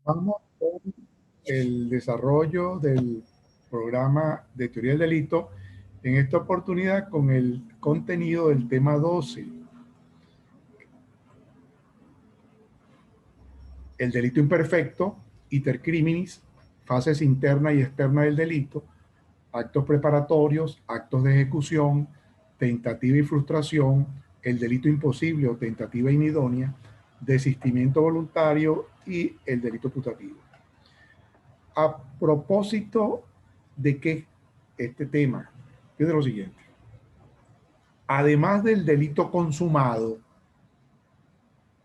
Vamos con el desarrollo del programa de teoría del delito, en esta oportunidad con el contenido del tema 12. El delito imperfecto, iter criminis, fases interna y externa del delito, actos preparatorios, actos de ejecución, tentativa y frustración, el delito imposible o tentativa inidónea, desistimiento voluntario y el delito putativo. A propósito de que este tema es de lo siguiente. Además del delito consumado,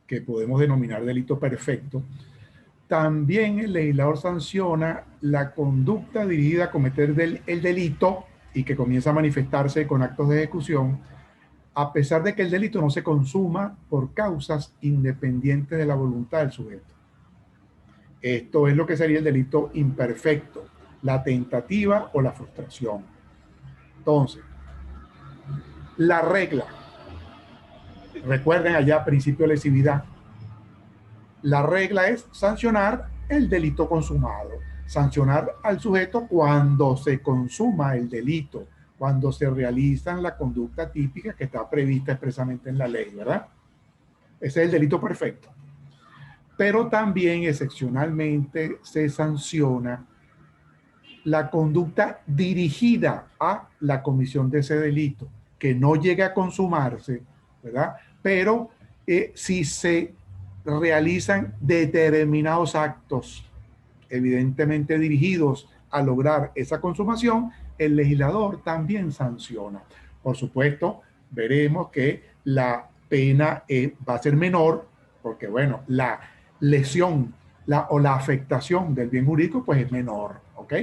que podemos denominar delito perfecto, también el legislador sanciona la conducta dirigida a cometer el delito y que comienza a manifestarse con actos de ejecución, a pesar de que el delito no se consuma por causas independientes de la voluntad del sujeto. Esto es lo que sería el delito imperfecto, la tentativa o la frustración. Entonces, la regla, recuerden allá principio de lesividad, la regla es sancionar el delito consumado, sancionar al sujeto cuando se consuma el delito, cuando se realizan la conducta típica que está prevista expresamente en la ley, ¿verdad? Ese es el delito perfecto. Pero también excepcionalmente se sanciona la conducta dirigida a la comisión de ese delito, que no llegue a consumarse, ¿verdad? Pero si se realizan determinados actos, evidentemente dirigidos a lograr esa consumación, el legislador también sanciona. Por supuesto, veremos que la pena va a ser menor, porque bueno, la lesión o la afectación del bien jurídico pues es menor, ¿ok?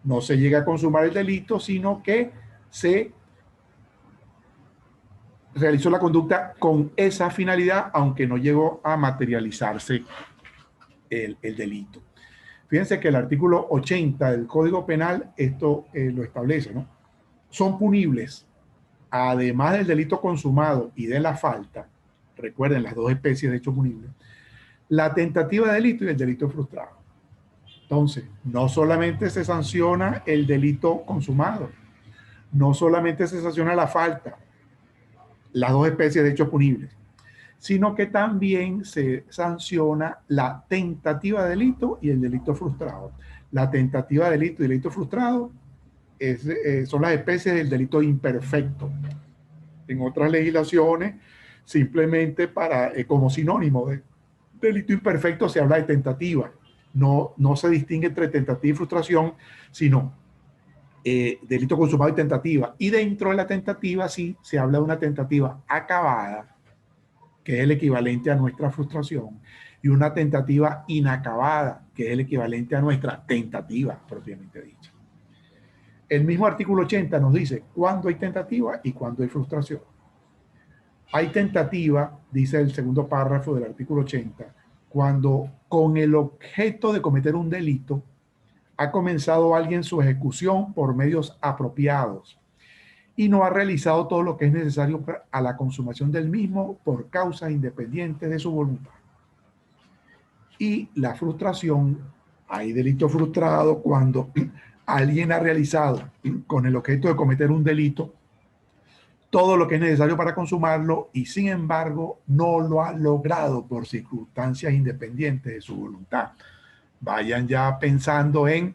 No se llega a consumar el delito, sino que se realizó la conducta con esa finalidad, aunque no llegó a materializarse el delito. Fíjense que el artículo 80 del Código Penal esto lo establece, ¿no? Son punibles, además del delito consumado y de la falta, recuerden las dos especies de hecho punibles, la tentativa de delito y el delito frustrado. Entonces, no solamente se sanciona el delito consumado, no solamente se sanciona la falta, las dos especies de hechos punibles, sino que también se sanciona la tentativa de delito y el delito frustrado. La tentativa de delito y el delito frustrado son las especies del delito imperfecto. En otras legislaciones, simplemente como sinónimo de delito imperfecto se habla de tentativa. No se distingue entre tentativa y frustración, sino delito consumado y tentativa. Y dentro de la tentativa sí se habla de una tentativa acabada, que es el equivalente a nuestra frustración, y una tentativa inacabada, que es el equivalente a nuestra tentativa propiamente dicha. El mismo artículo 80 nos dice cuándo hay tentativa y cuándo hay frustración. Hay tentativa, dice el segundo párrafo del artículo 80, cuando con el objeto de cometer un delito ha comenzado alguien su ejecución por medios apropiados y no ha realizado todo lo que es necesario a la consumación del mismo por causas independientes de su voluntad. Y la frustración, hay delito frustrado cuando alguien ha realizado con el objeto de cometer un delito todo lo que es necesario para consumarlo y sin embargo no lo ha logrado por circunstancias independientes de su voluntad. Vayan ya pensando en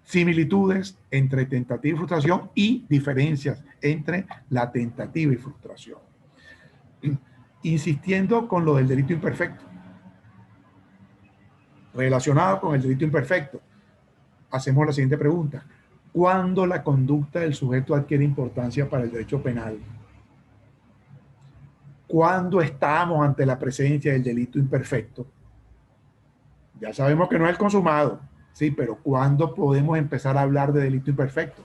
similitudes entre tentativa y frustración y diferencias entre la tentativa y frustración. Insistiendo con lo del delito imperfecto. Relacionado con el delito imperfecto, hacemos la siguiente pregunta. ¿Cuándo la conducta del sujeto adquiere importancia para el derecho penal? ¿Cuándo estamos ante la presencia del delito imperfecto? Ya sabemos que no es el consumado, sí, pero ¿cuándo podemos empezar a hablar de delito imperfecto?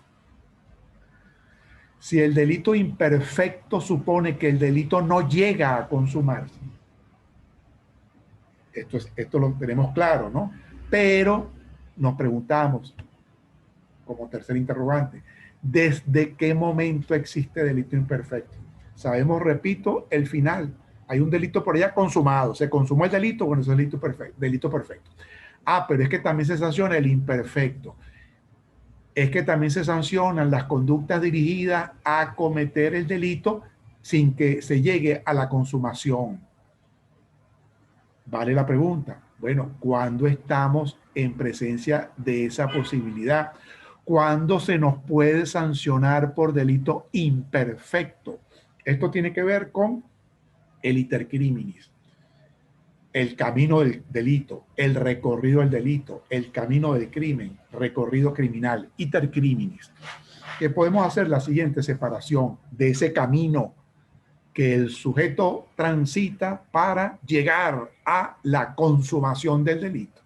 Si el delito imperfecto supone que el delito no llega a consumarse. Esto lo tenemos claro, ¿no? Pero nos preguntamos, como tercer interrogante, ¿desde qué momento existe delito imperfecto? Sabemos, repito, el final. Hay un delito por allá consumado. Se consumó el delito, bueno, eso es delito perfecto. Ah, pero es que también se sanciona el imperfecto. Es que también se sancionan las conductas dirigidas a cometer el delito sin que se llegue a la consumación. Vale la pregunta. Bueno, ¿cuándo estamos en presencia de esa posibilidad? ¿Cuándo se nos puede sancionar por delito imperfecto? Esto tiene que ver con el iter criminis, el camino del delito, el recorrido del delito, el camino del crimen, recorrido criminal, iter criminis. Que podemos hacer la siguiente separación de ese camino que el sujeto transita para llegar a la consumación del delito.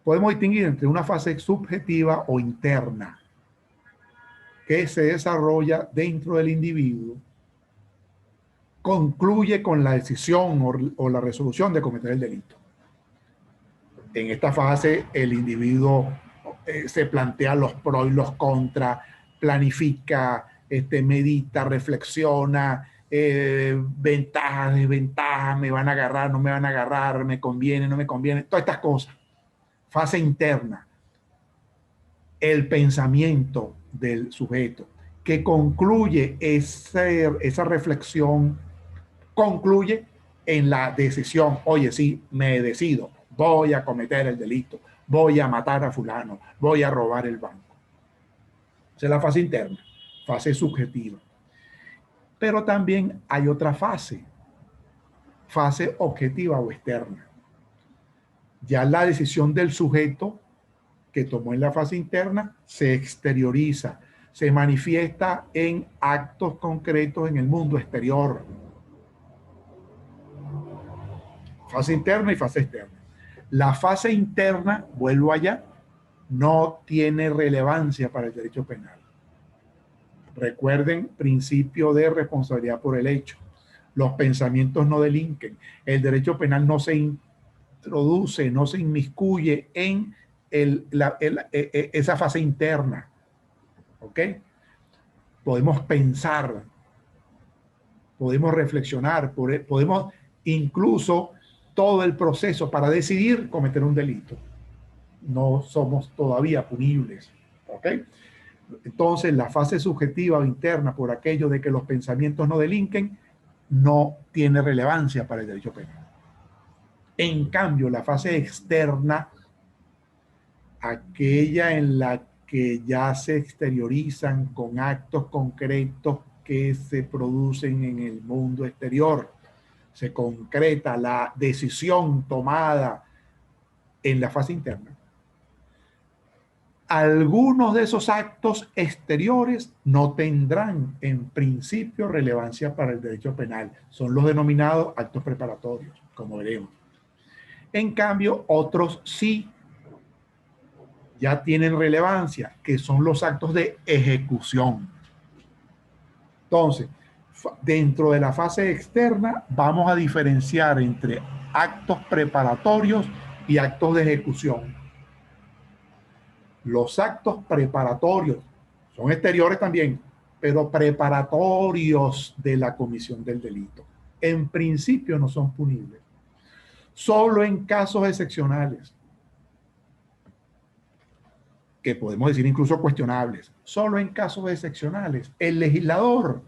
Podemos distinguir entre una fase subjetiva o interna que se desarrolla dentro del individuo, concluye con la decisión o la resolución de cometer el delito. En esta fase el individuo se plantea los pros y los contras, planifica, medita, reflexiona, ventajas, desventajas, me van a agarrar, no me van a agarrar, me conviene, no me conviene, todas estas cosas. Fase interna, el pensamiento del sujeto, que concluye esa reflexión, concluye en la decisión. Oye, sí, me decido, voy a cometer el delito, voy a matar a fulano, voy a robar el banco. Esa es la fase interna, fase subjetiva. Pero también hay otra fase objetiva o externa. Ya la decisión del sujeto que tomó en la fase interna se exterioriza, se manifiesta en actos concretos en el mundo exterior. Fase interna y fase externa. La fase interna, vuelvo allá, no tiene relevancia para el derecho penal. Recuerden, principio de responsabilidad por el hecho. Los pensamientos no delinquen. El derecho penal no se introduce, no se inmiscuye en esa fase interna. ¿Ok? Podemos pensar, podemos reflexionar, podemos incluso todo el proceso para decidir cometer un delito. No somos todavía punibles. ¿Ok? Entonces, la fase subjetiva o interna, por aquello de que los pensamientos no delinquen, no tiene relevancia para el derecho penal. En cambio, la fase externa, aquella en la que ya se exteriorizan con actos concretos que se producen en el mundo exterior, se concreta la decisión tomada en la fase interna. Algunos de esos actos exteriores no tendrán en principio relevancia para el derecho penal. Son los denominados actos preparatorios, como veremos. En cambio, otros sí ya tienen relevancia, que son los actos de ejecución. Entonces, dentro de la fase externa vamos a diferenciar entre actos preparatorios y actos de ejecución. Los actos preparatorios son exteriores también, pero preparatorios de la comisión del delito. En principio no son punibles. Solo en casos excepcionales, que podemos decir incluso cuestionables, solo en casos excepcionales, el legislador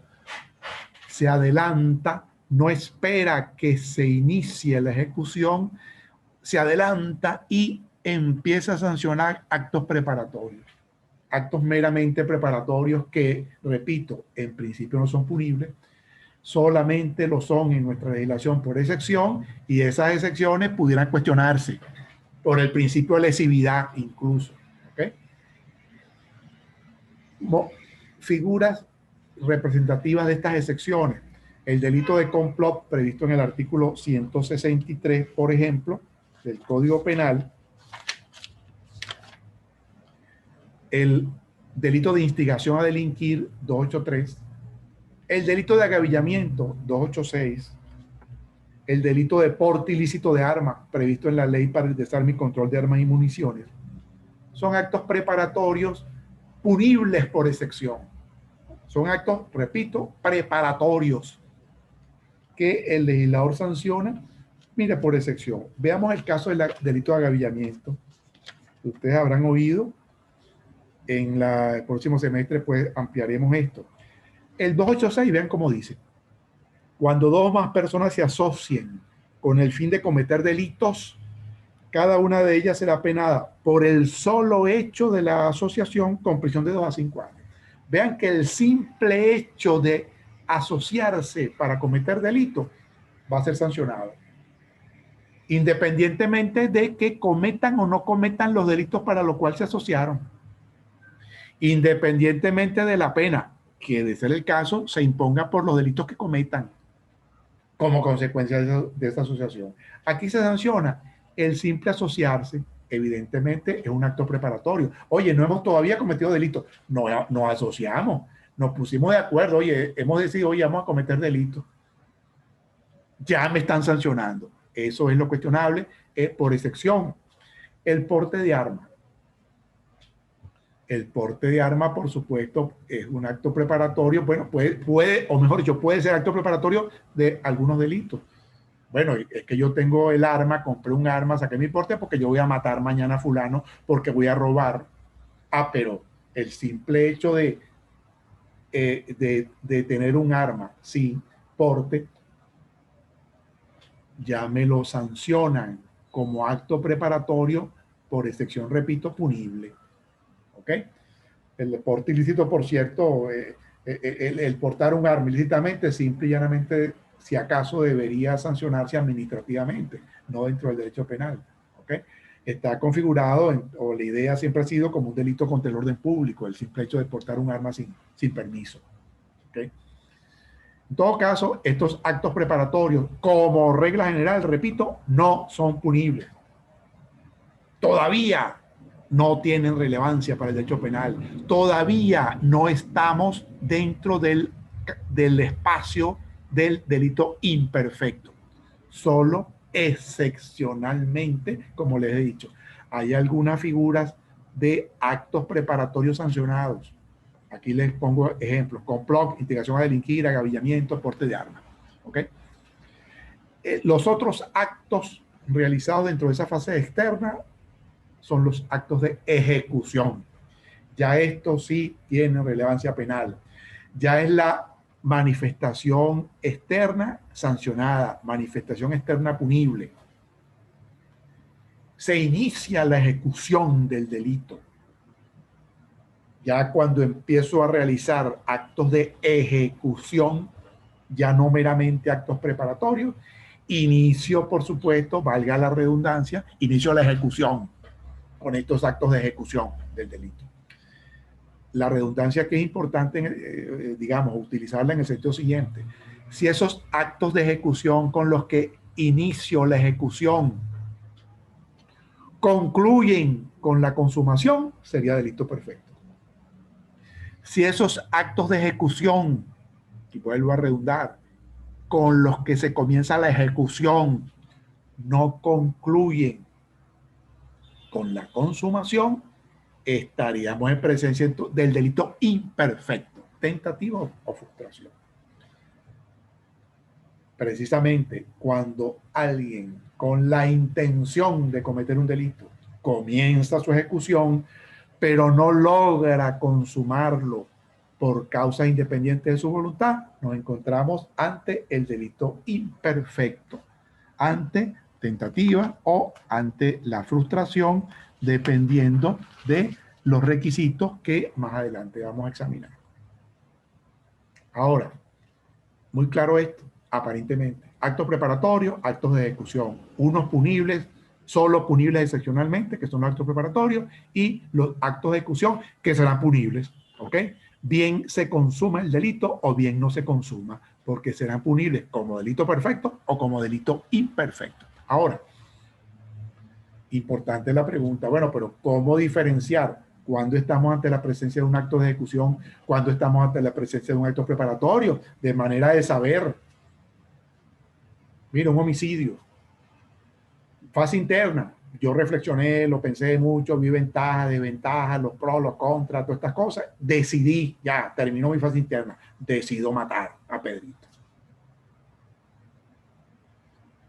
se adelanta, no espera que se inicie la ejecución, se adelanta y empieza a sancionar actos preparatorios. Actos meramente preparatorios que, repito, en principio no son punibles, solamente lo son en nuestra legislación por excepción, y esas excepciones pudieran cuestionarse por el principio de lesividad incluso. ¿Okay? Figuras representativas de estas excepciones. El delito de complot previsto en el artículo 163, por ejemplo, del Código Penal. El delito de instigación a delinquir, 283. El delito de agavillamiento, 286. El delito de porte ilícito de armas, previsto en la Ley para el Desarme y Control de Armas y Municiones. Son actos preparatorios punibles por excepción. Son actos, repito, preparatorios que el legislador sanciona Mire, por excepción, veamos el caso del delito de agavillamiento. Ustedes habrán oído, en el próximo semestre pues ampliaremos esto. El 286, vean cómo dice: cuando dos o más personas se asocien con el fin de cometer delitos, cada una de ellas será penada por el solo hecho de la asociación con prisión de 2 a 5 años. Vean que el simple hecho de asociarse para cometer delitos va a ser sancionado, independientemente de que cometan o no cometan los delitos para los cuales se asociaron, independientemente de la pena que, de ser el caso, se imponga por los delitos que cometan como consecuencia de esa asociación. Aquí se sanciona el simple asociarse. Evidentemente es un acto preparatorio. Oye, no hemos todavía cometido delitos, no, nos asociamos, nos pusimos de acuerdo, oye, hemos decidido, oye, vamos a cometer delitos, ya me están sancionando. Eso es lo cuestionable. Por excepción, el porte de arma. El porte de arma, por supuesto, es un acto preparatorio. Bueno, puede, o mejor dicho, puede ser acto preparatorio de algunos delitos. Bueno, es que yo tengo el arma, compré un arma, saqué mi porte porque yo voy a matar mañana a fulano, porque voy a robar. Ah, pero el simple hecho de tener un arma sin porte, ya me lo sancionan como acto preparatorio, por excepción, repito, punible. ¿Ok? El porte ilícito, por cierto, el portar un arma ilícitamente, simple y llanamente, si acaso, debería sancionarse administrativamente, no dentro del derecho penal. ¿Ok? Está configurado, o la idea siempre ha sido como un delito contra el orden público, el simple hecho de portar un arma sin permiso. ¿Ok? En todo caso, estos actos preparatorios, como regla general, repito, no son punibles. Todavía no tienen relevancia para el derecho penal. Todavía no estamos dentro del espacio del delito imperfecto. Solo excepcionalmente, como les he dicho, hay algunas figuras de actos preparatorios sancionados. Aquí les pongo ejemplos: complot, instigación a delinquir, agavillamiento, porte de armas. ¿Ok? Los otros actos realizados dentro de esa fase externa son los actos de ejecución. Ya esto sí tiene relevancia penal. Ya es la manifestación externa sancionada, manifestación externa punible. Se inicia la ejecución del delito. Ya cuando empiezo a realizar actos de ejecución, ya no meramente actos preparatorios, inicio, por supuesto, valga la redundancia, inicio la ejecución con estos actos de ejecución del delito. La redundancia que es importante, digamos, utilizarla en el sentido siguiente: si esos actos de ejecución con los que inicio la ejecución concluyen con la consumación, sería delito perfecto. Si esos actos de ejecución, y vuelvo a redundar, con los que se comienza la ejecución no concluyen con la consumación, estaríamos en presencia del delito imperfecto, tentativa o frustración. Precisamente cuando alguien con la intención de cometer un delito comienza su ejecución, pero no logra consumarlo por causas independientes de su voluntad, nos encontramos ante el delito imperfecto, ante tentativa o ante la frustración, dependiendo de los requisitos que más adelante vamos a examinar. Ahora, muy claro esto, aparentemente: actos preparatorios, actos de ejecución, unos punibles, solo punibles excepcionalmente, que son los actos preparatorios, y los actos de ejecución, que serán punibles, ¿ok? Bien se consuma el delito o bien no se consuma, porque serán punibles como delito perfecto o como delito imperfecto. Ahora, importante la pregunta: bueno, pero ¿cómo diferenciar cuando estamos ante la presencia de un acto de ejecución, cuando estamos ante la presencia de un acto preparatorio? De manera de saber, mira, un homicidio, fase interna, yo reflexioné, lo pensé mucho, vi ventajas, desventajas, los pros, los contras, todas estas cosas, decidí, ya, terminó mi fase interna, decido matar a Pedrito.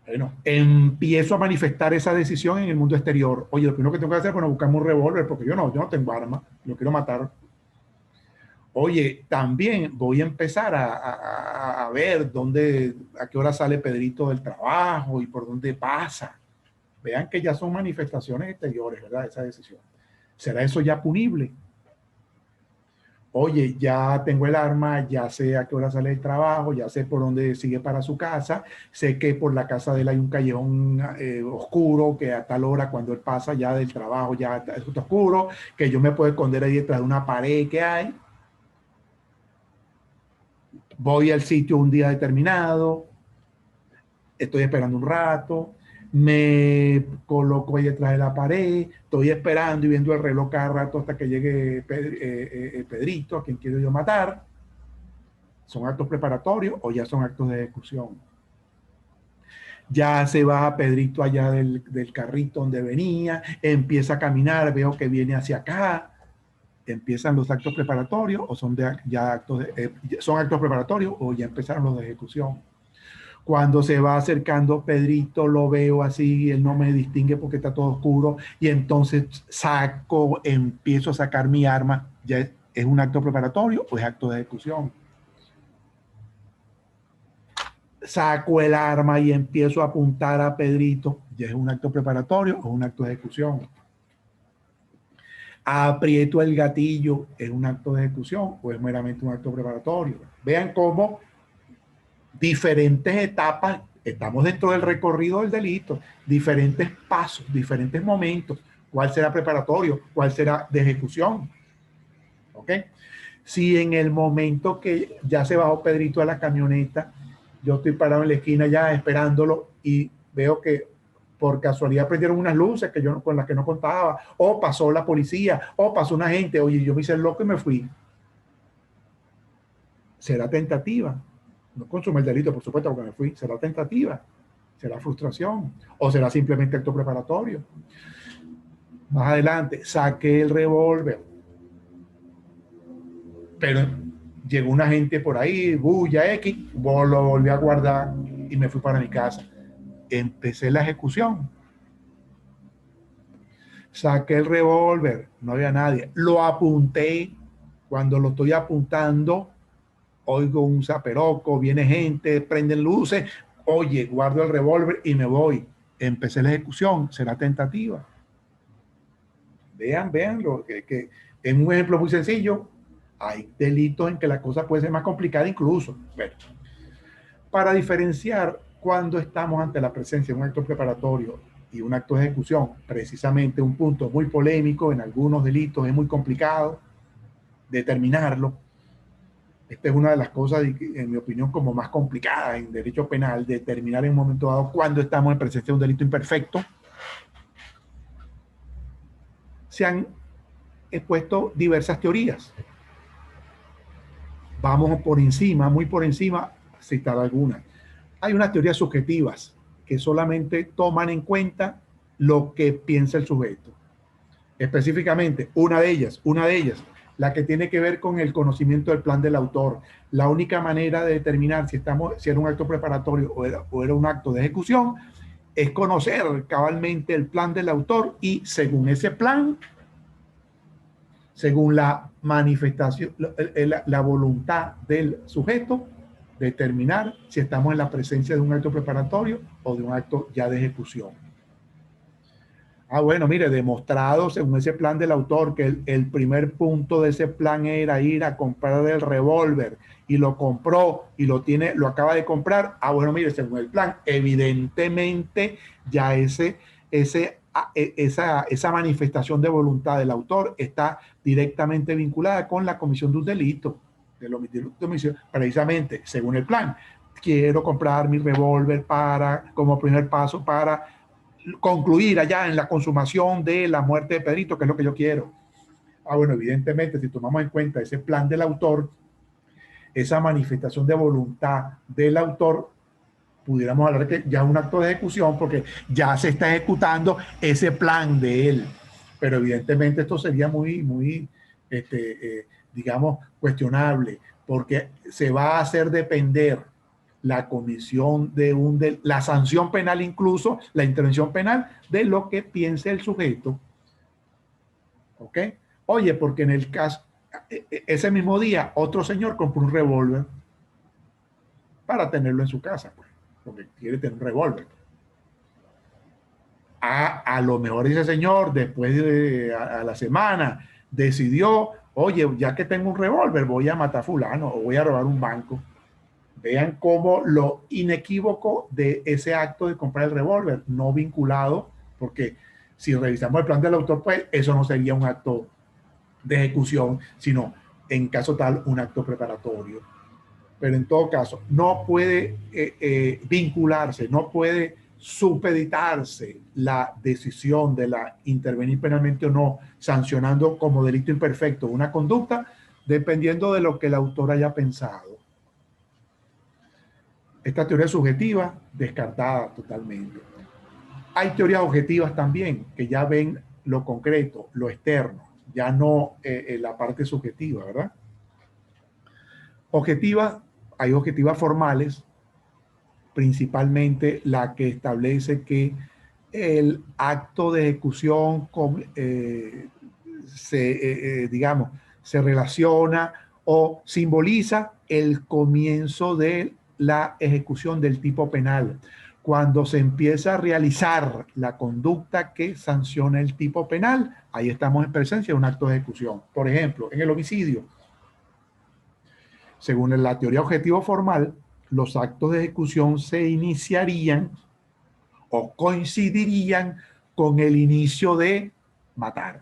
Bueno, empiezo a manifestar esa decisión en el mundo exterior. Oye, lo primero que tengo que hacer es, bueno, buscarme un revólver, porque yo no tengo arma, lo quiero matar. Oye, también voy a empezar a ver dónde, a qué hora sale Pedrito del trabajo y por dónde pasa. Vean que ya son manifestaciones exteriores, ¿verdad? Esa decisión. ¿Será eso ya punible? Oye, ya tengo el arma, ya sé a qué hora sale el trabajo, ya sé por dónde sigue para su casa, sé que por la casa de él hay un callejón oscuro, que a tal hora cuando él pasa ya del trabajo ya está oscuro, que yo me puedo esconder ahí detrás de una pared que hay. Voy al sitio un día determinado, estoy esperando un rato, me coloco ahí detrás de la pared, estoy esperando y viendo el reloj cada rato hasta que llegue Pedrito, a quien quiero yo matar. ¿Son actos preparatorios o ya son actos de ejecución? Ya se va Pedrito allá del carrito donde venía, empieza a caminar, veo que viene hacia acá. ¿Empiezan los actos preparatorios o son ya actos son actos preparatorios o ya empezaron los de ejecución? Cuando se va acercando Pedrito, lo veo así, él no me distingue porque está todo oscuro, y entonces empiezo a sacar mi arma. ¿Ya es un acto preparatorio o es acto de ejecución? Saco el arma y empiezo a apuntar a Pedrito. ¿Ya es un acto preparatorio o es un acto de ejecución? Aprieto el gatillo, ¿es un acto de ejecución o es meramente un acto preparatorio? Vean cómo diferentes etapas, estamos dentro del recorrido del delito, diferentes pasos, diferentes momentos, cuál será preparatorio, cuál será de ejecución. ¿Ok? Si en el momento que ya se bajó Pedrito a la camioneta, yo estoy parado en la esquina ya esperándolo y veo que por casualidad prendieron unas luces que yo, con las que no contaba, o pasó la policía, o pasó una gente, oye, yo me hice loco y me fui. Será tentativa. No consume el delito, por supuesto, porque me fui. Será tentativa, será frustración, o será simplemente acto preparatorio. Más adelante, saqué el revólver, pero llegó una gente por ahí, bulla X, lo volví a guardar y me fui para mi casa. Empecé la ejecución. Saqué el revólver, no había nadie. Lo apunté. Cuando lo estoy apuntando, oigo un zaperoco, viene gente, prenden luces. Oye, guardo el revólver y me voy. Empecé la ejecución. Será tentativa. Vean que en un ejemplo muy sencillo, hay delitos en que la cosa puede ser más complicada incluso. Bueno, para diferenciar cuando estamos ante la presencia de un acto preparatorio y un acto de ejecución, precisamente un punto muy polémico, en algunos delitos es muy complicado determinarlo. Esta es una de las cosas, en mi opinión, como más complicadas en derecho penal, determinar en un momento dado cuando estamos en presencia de un delito imperfecto. Se han expuesto diversas teorías. Vamos por encima, muy por encima, a citar algunas. Hay unas teorías subjetivas que solamente toman en cuenta lo que piensa el sujeto. Específicamente, una de ellas, la que tiene que ver con el conocimiento del plan del autor. La única manera de determinar si era un acto preparatorio o era un acto de ejecución es conocer cabalmente el plan del autor y según ese plan, según la manifestación, la voluntad del sujeto, determinar si estamos en la presencia de un acto preparatorio o de un acto ya de ejecución. Bueno, mire, demostrado según ese plan del autor que el primer punto de ese plan era ir a comprar el revólver y lo compró y lo acaba de comprar. Bueno, mire, según el plan, evidentemente ya esa manifestación de voluntad del autor está directamente vinculada con la comisión de un delito, precisamente según el plan. Quiero comprar mi revólver como primer paso para concluir allá en la consumación de la muerte de Pedrito, que es lo que yo quiero. Bueno, evidentemente, si tomamos en cuenta ese plan del autor, esa manifestación de voluntad del autor, pudiéramos hablar que ya es un acto de ejecución porque ya se está ejecutando ese plan de él. Pero evidentemente esto sería muy digamos, cuestionable, porque se va a hacer depender la comisión la sanción penal, incluso la intervención penal de lo que piense el sujeto. ¿Ok? Oye, porque en el caso, ese mismo día, otro señor compró un revólver para tenerlo en su casa, pues, porque quiere tener un revólver. A lo mejor ese señor, después de a la semana, decidió, oye, ya que tengo un revólver, voy a matar a fulano o voy a robar un banco. Vean cómo lo inequívoco de ese acto de comprar el revólver, no vinculado, porque si revisamos el plan del autor, pues eso no sería un acto de ejecución, sino en caso tal un acto preparatorio. Pero en todo caso, no puede vincularse, no puede supeditarse la decisión de la intervenir penalmente o no, sancionando como delito imperfecto una conducta, dependiendo de lo que el autor haya pensado. Esta teoría subjetiva, descartada totalmente. Hay teorías objetivas también, que ya ven lo concreto, lo externo, ya no la parte subjetiva, ¿verdad? Objetivas, hay objetivas formales, principalmente la que establece que el acto de ejecución digamos, se relaciona o simboliza el comienzo de la ejecución del tipo penal. Cuando se empieza a realizar la conducta que sanciona el tipo penal, ahí estamos en presencia de un acto de ejecución. Por ejemplo, en el homicidio, según la teoría objetivo formal, los actos de ejecución se iniciarían o coincidirían con el inicio de matar.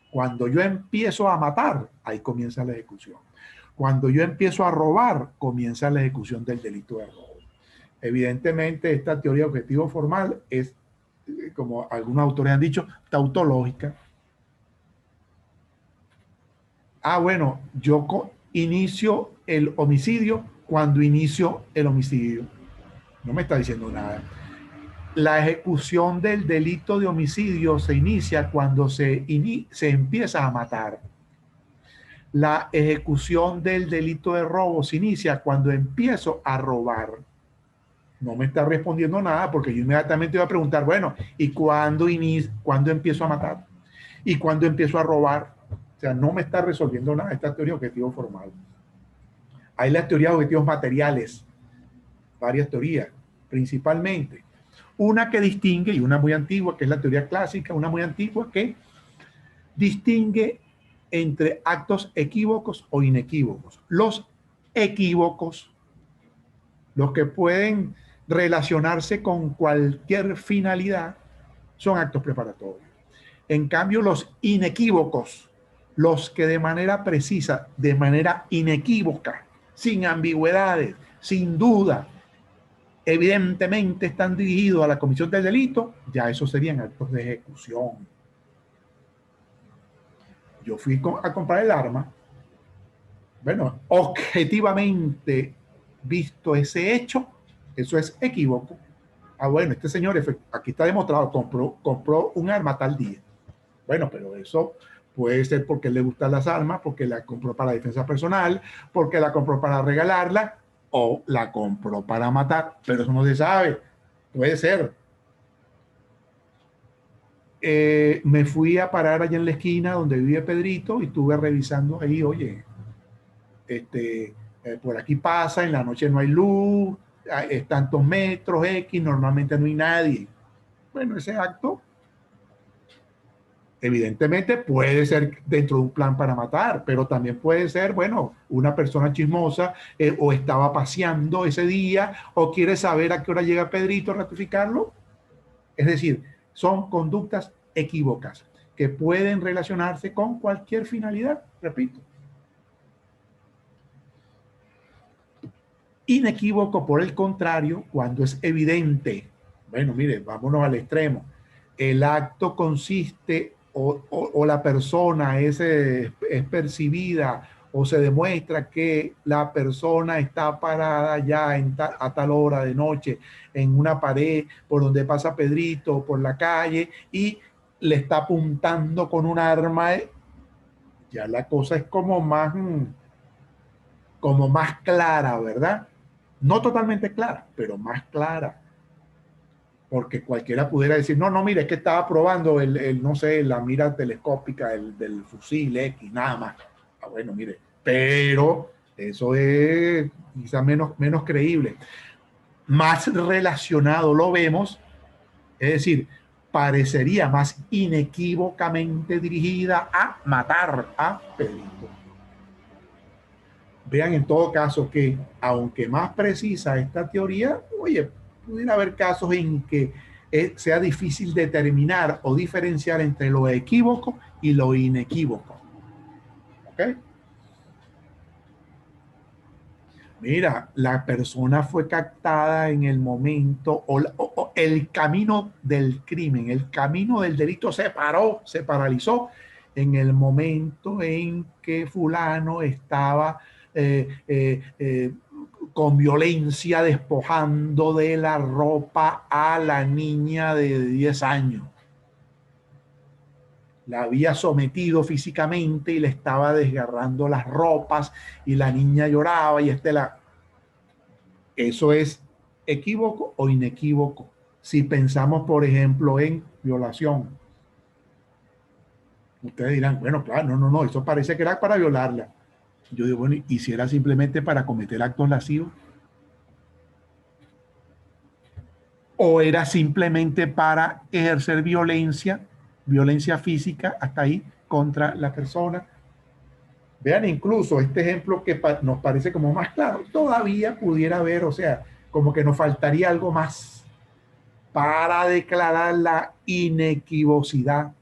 Cuando yo empiezo a matar, ahí comienza la ejecución. Cuando yo empiezo a robar, comienza la ejecución del delito de robo. Evidentemente, esta teoría objetivo formal es, como algunos autores han dicho, tautológica. Bueno, yo inicio el homicidio cuando inicio el homicidio. No me está diciendo nada. La ejecución del delito de homicidio se inicia cuando se empieza a matar. La ejecución del delito de robo se inicia cuando empiezo a robar. No me está respondiendo nada porque yo inmediatamente voy a preguntar, bueno, ¿y cuándo empiezo a matar? ¿Y cuándo empiezo a robar? O sea, no me está resolviendo nada esta teoría objetivo formal. Hay las teorías de objetivos materiales, varias teorías, principalmente. Una que distingue, y una muy antigua, que es la teoría clásica, una muy antigua que distingue entre actos equívocos o inequívocos. Los equívocos, los que pueden relacionarse con cualquier finalidad, son actos preparatorios. En cambio, los inequívocos, los que de manera precisa, de manera inequívoca, sin ambigüedades, sin duda, evidentemente están dirigidos a la comisión del delito, ya esos serían actos de ejecución. Yo fui a comprar el arma. Bueno, objetivamente visto ese hecho, eso es equívoco. Bueno, este señor, aquí está demostrado, compró un arma tal día. Bueno, pero eso puede ser porque le gustan las armas, porque la compró para defensa personal, porque la compró para regalarla o la compró para matar, pero eso no se sabe. Puede ser. Me fui a parar allá en la esquina donde vive Pedrito y estuve revisando ahí, oye, por aquí pasa, en la noche no hay luz, es tantos metros X, normalmente no hay nadie. Bueno, ese acto evidentemente puede ser dentro de un plan para matar, pero también puede ser, bueno, una persona chismosa o estaba paseando ese día o quiere saber a qué hora llega Pedrito a ratificarlo. Es decir, son conductas equívocas que pueden relacionarse con cualquier finalidad, repito. Inequívoco, por el contrario, cuando es evidente. Bueno, mire, vámonos al extremo. El acto consiste o la persona es percibida o se demuestra que la persona está parada ya a tal hora de noche en una pared por donde pasa Pedrito, por la calle, y le está apuntando con un arma. Ya la cosa es como más clara, ¿verdad? No totalmente clara, pero más clara. Porque cualquiera pudiera decir, no, no, mire, es que estaba probando no sé, la mira telescópica del fusil X, nada más. Ah, bueno, mire, pero eso es quizá menos creíble. Más relacionado lo vemos, es decir, parecería más inequívocamente dirigida a matar a Pedrito. Vean en todo caso que, aunque más precisa esta teoría, oye, pudiera haber casos en que sea difícil determinar o diferenciar entre lo equívoco y lo inequívoco. ¿Ok? Mira, la persona fue captada en el momento o el camino del crimen, el camino del delito se paró, se paralizó en el momento en que fulano estaba con violencia despojando de la ropa a la niña de 10 años. La había sometido físicamente y le estaba desgarrando las ropas y la niña lloraba y eso es equívoco o inequívoco. Si pensamos, por ejemplo, en violación, ustedes dirán, bueno, claro, no, eso parece que era para violarla. Yo digo, bueno, ¿y si era simplemente para cometer actos lascivos? ¿O era simplemente para ejercer violencia física hasta ahí contra la persona? Vean incluso este ejemplo que nos parece como más claro, todavía pudiera haber, o sea, como que nos faltaría algo más para declarar la inequivocidad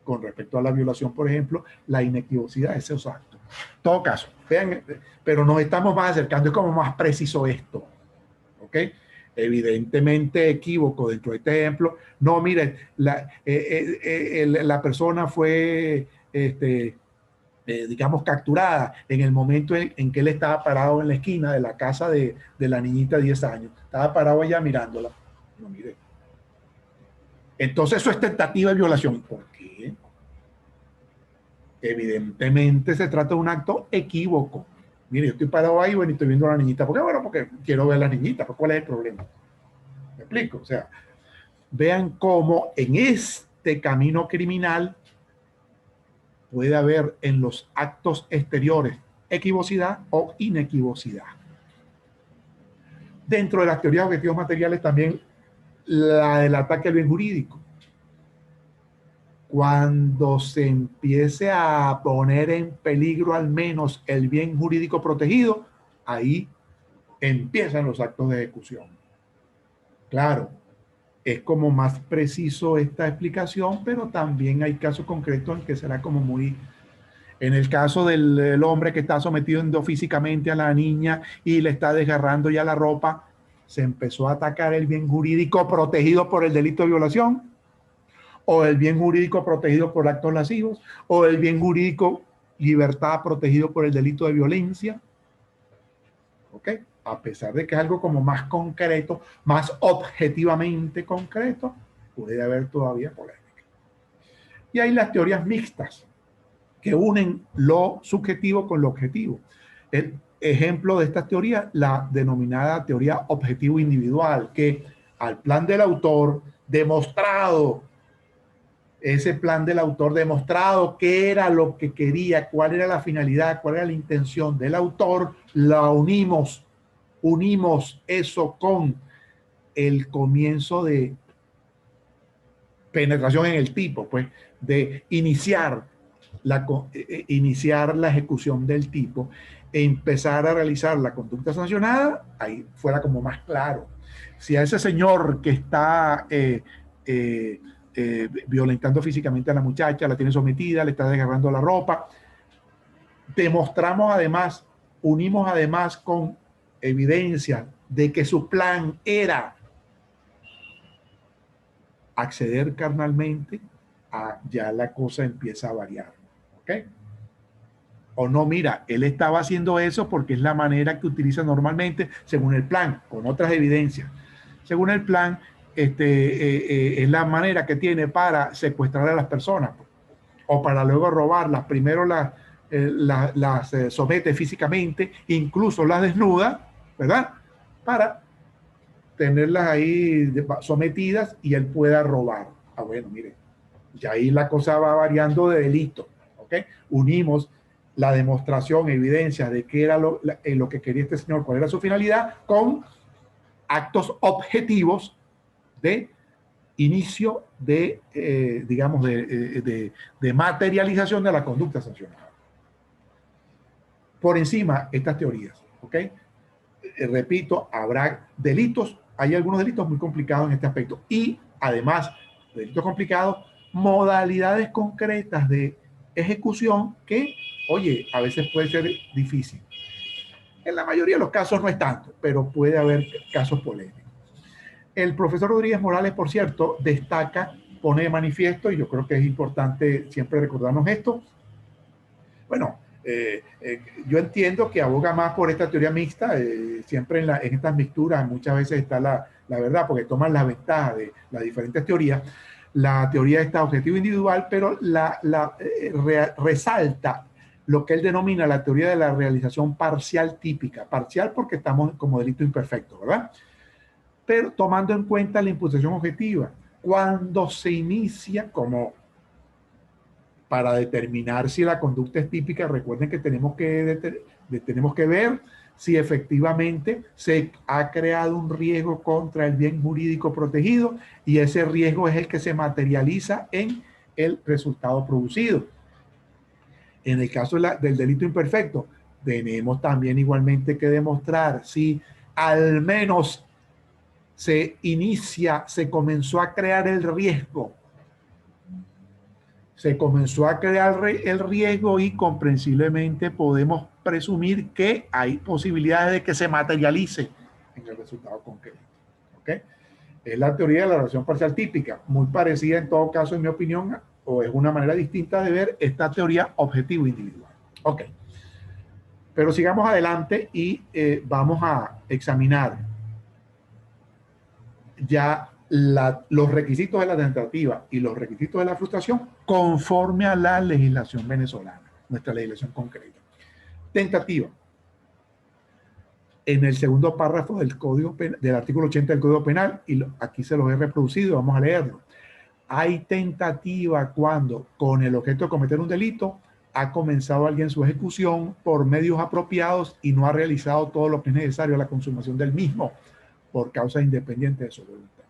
con respecto a la violación, por ejemplo, la inequivocidad de esos actos. En todo caso, vean, pero nos estamos más acercando, es como más preciso esto, ¿ok? Evidentemente equívoco dentro de este ejemplo. No, miren, la persona fue, digamos, capturada en el momento en que él estaba parado en la esquina de la casa de la niñita de 10 años. Estaba parado allá mirándola. No, mire. Entonces eso es tentativa de violación. ¿Por qué? Evidentemente se trata de un acto equívoco. Mire, yo estoy parado ahí, bueno, y estoy viendo a la niñita. ¿Por qué? Bueno, porque quiero ver a la niñita. ¿Pues cuál es el problema? ¿Me explico? O sea, vean cómo en este camino criminal puede haber en los actos exteriores equivocidad o inequivocidad. Dentro de las teorías de objetivos materiales también la del ataque al bien jurídico. Cuando se empiece a poner en peligro al menos el bien jurídico protegido, ahí empiezan los actos de ejecución. Claro, es como más preciso esta explicación, pero también hay casos concretos en que será como muy... En el caso del hombre que está sometiendo físicamente a la niña y le está desgarrando ya la ropa, se empezó a atacar el bien jurídico protegido por el delito de violación, o el bien jurídico protegido por actos lascivos, o el bien jurídico libertad protegido por el delito de violencia. ¿Ok? A pesar de que es algo como más concreto, más objetivamente concreto, puede haber todavía polémica. Y hay las teorías mixtas, que unen lo subjetivo con lo objetivo. El ejemplo de esta teoría, la denominada teoría objetivo individual, que al plan del autor demostrado, ese plan del autor demostrado qué era lo que quería, cuál era la finalidad, cuál era la intención del autor, la unimos eso con el comienzo de penetración en el tipo, pues de iniciar la ejecución del tipo e empezar a realizar la conducta sancionada, ahí fuera como más claro. Si a ese señor que está violentando físicamente a la muchacha, la tiene sometida, le está desgarrando la ropa, demostramos además, unimos además con evidencia de que su plan era acceder carnalmente, ya la cosa empieza a variar. ¿Ok? O no, mira, él estaba haciendo eso porque es la manera que utiliza normalmente, según el plan, con otras evidencias. Según el plan, es la manera que tiene para secuestrar a las personas o para luego robarlas. Primero las somete físicamente, incluso las desnuda, ¿verdad? para tenerlas ahí sometidas y él pueda robar. Ah, bueno, mire, ya ahí la cosa va variando de delito, ¿ok? Unimos la demostración, evidencia de qué era lo que quería este señor, cuál era su finalidad, con actos objetivos de inicio de, digamos, de materialización de la conducta sancionada. Por encima, estas teorías, ¿ok? Repito, habrá delitos, hay algunos delitos muy complicados en este aspecto y además, delitos complicados, modalidades concretas de ejecución que, oye, a veces puede ser difícil. En la mayoría de los casos no es tanto, pero puede haber casos polémicos. El profesor Rodríguez Morales, por cierto, destaca, pone de manifiesto, y yo creo que es importante siempre recordarnos esto. Bueno, yo entiendo que aboga más por esta teoría mixta, siempre en estas mixturas muchas veces está la verdad, porque toman la ventaja de las diferentes teorías. La teoría está objetivo individual, pero resalta lo que él denomina la teoría de la realización parcial típica. Parcial porque estamos como delito imperfecto, ¿verdad? Pero tomando en cuenta la imputación objetiva. Cuando se inicia como para determinar si la conducta es típica, recuerden que tenemos que ver si efectivamente se ha creado un riesgo contra el bien jurídico protegido y ese riesgo es el que se materializa en el resultado producido. En el caso del delito imperfecto, tenemos también igualmente que demostrar si al menos se comenzó a crear el riesgo. Se comenzó a crear el riesgo y comprensiblemente podemos presumir que hay posibilidades de que se materialice en el resultado concreto. ¿Ok? Es la teoría de la relación parcial típica, muy parecida en todo caso, en mi opinión, o es una manera distinta de ver esta teoría objetivo individual. Ok. Pero sigamos adelante y vamos a examinar ya los requisitos de la tentativa y los requisitos de la frustración conforme a la legislación venezolana, nuestra legislación concreta. Tentativa. En el segundo párrafo del artículo 80 del Código Penal, y aquí se los he reproducido, vamos a leerlo. Hay tentativa cuando, con el objeto de cometer un delito, ha comenzado alguien su ejecución por medios apropiados y no ha realizado todo lo que es necesario a la consumación del mismo por causas independientes de su voluntad.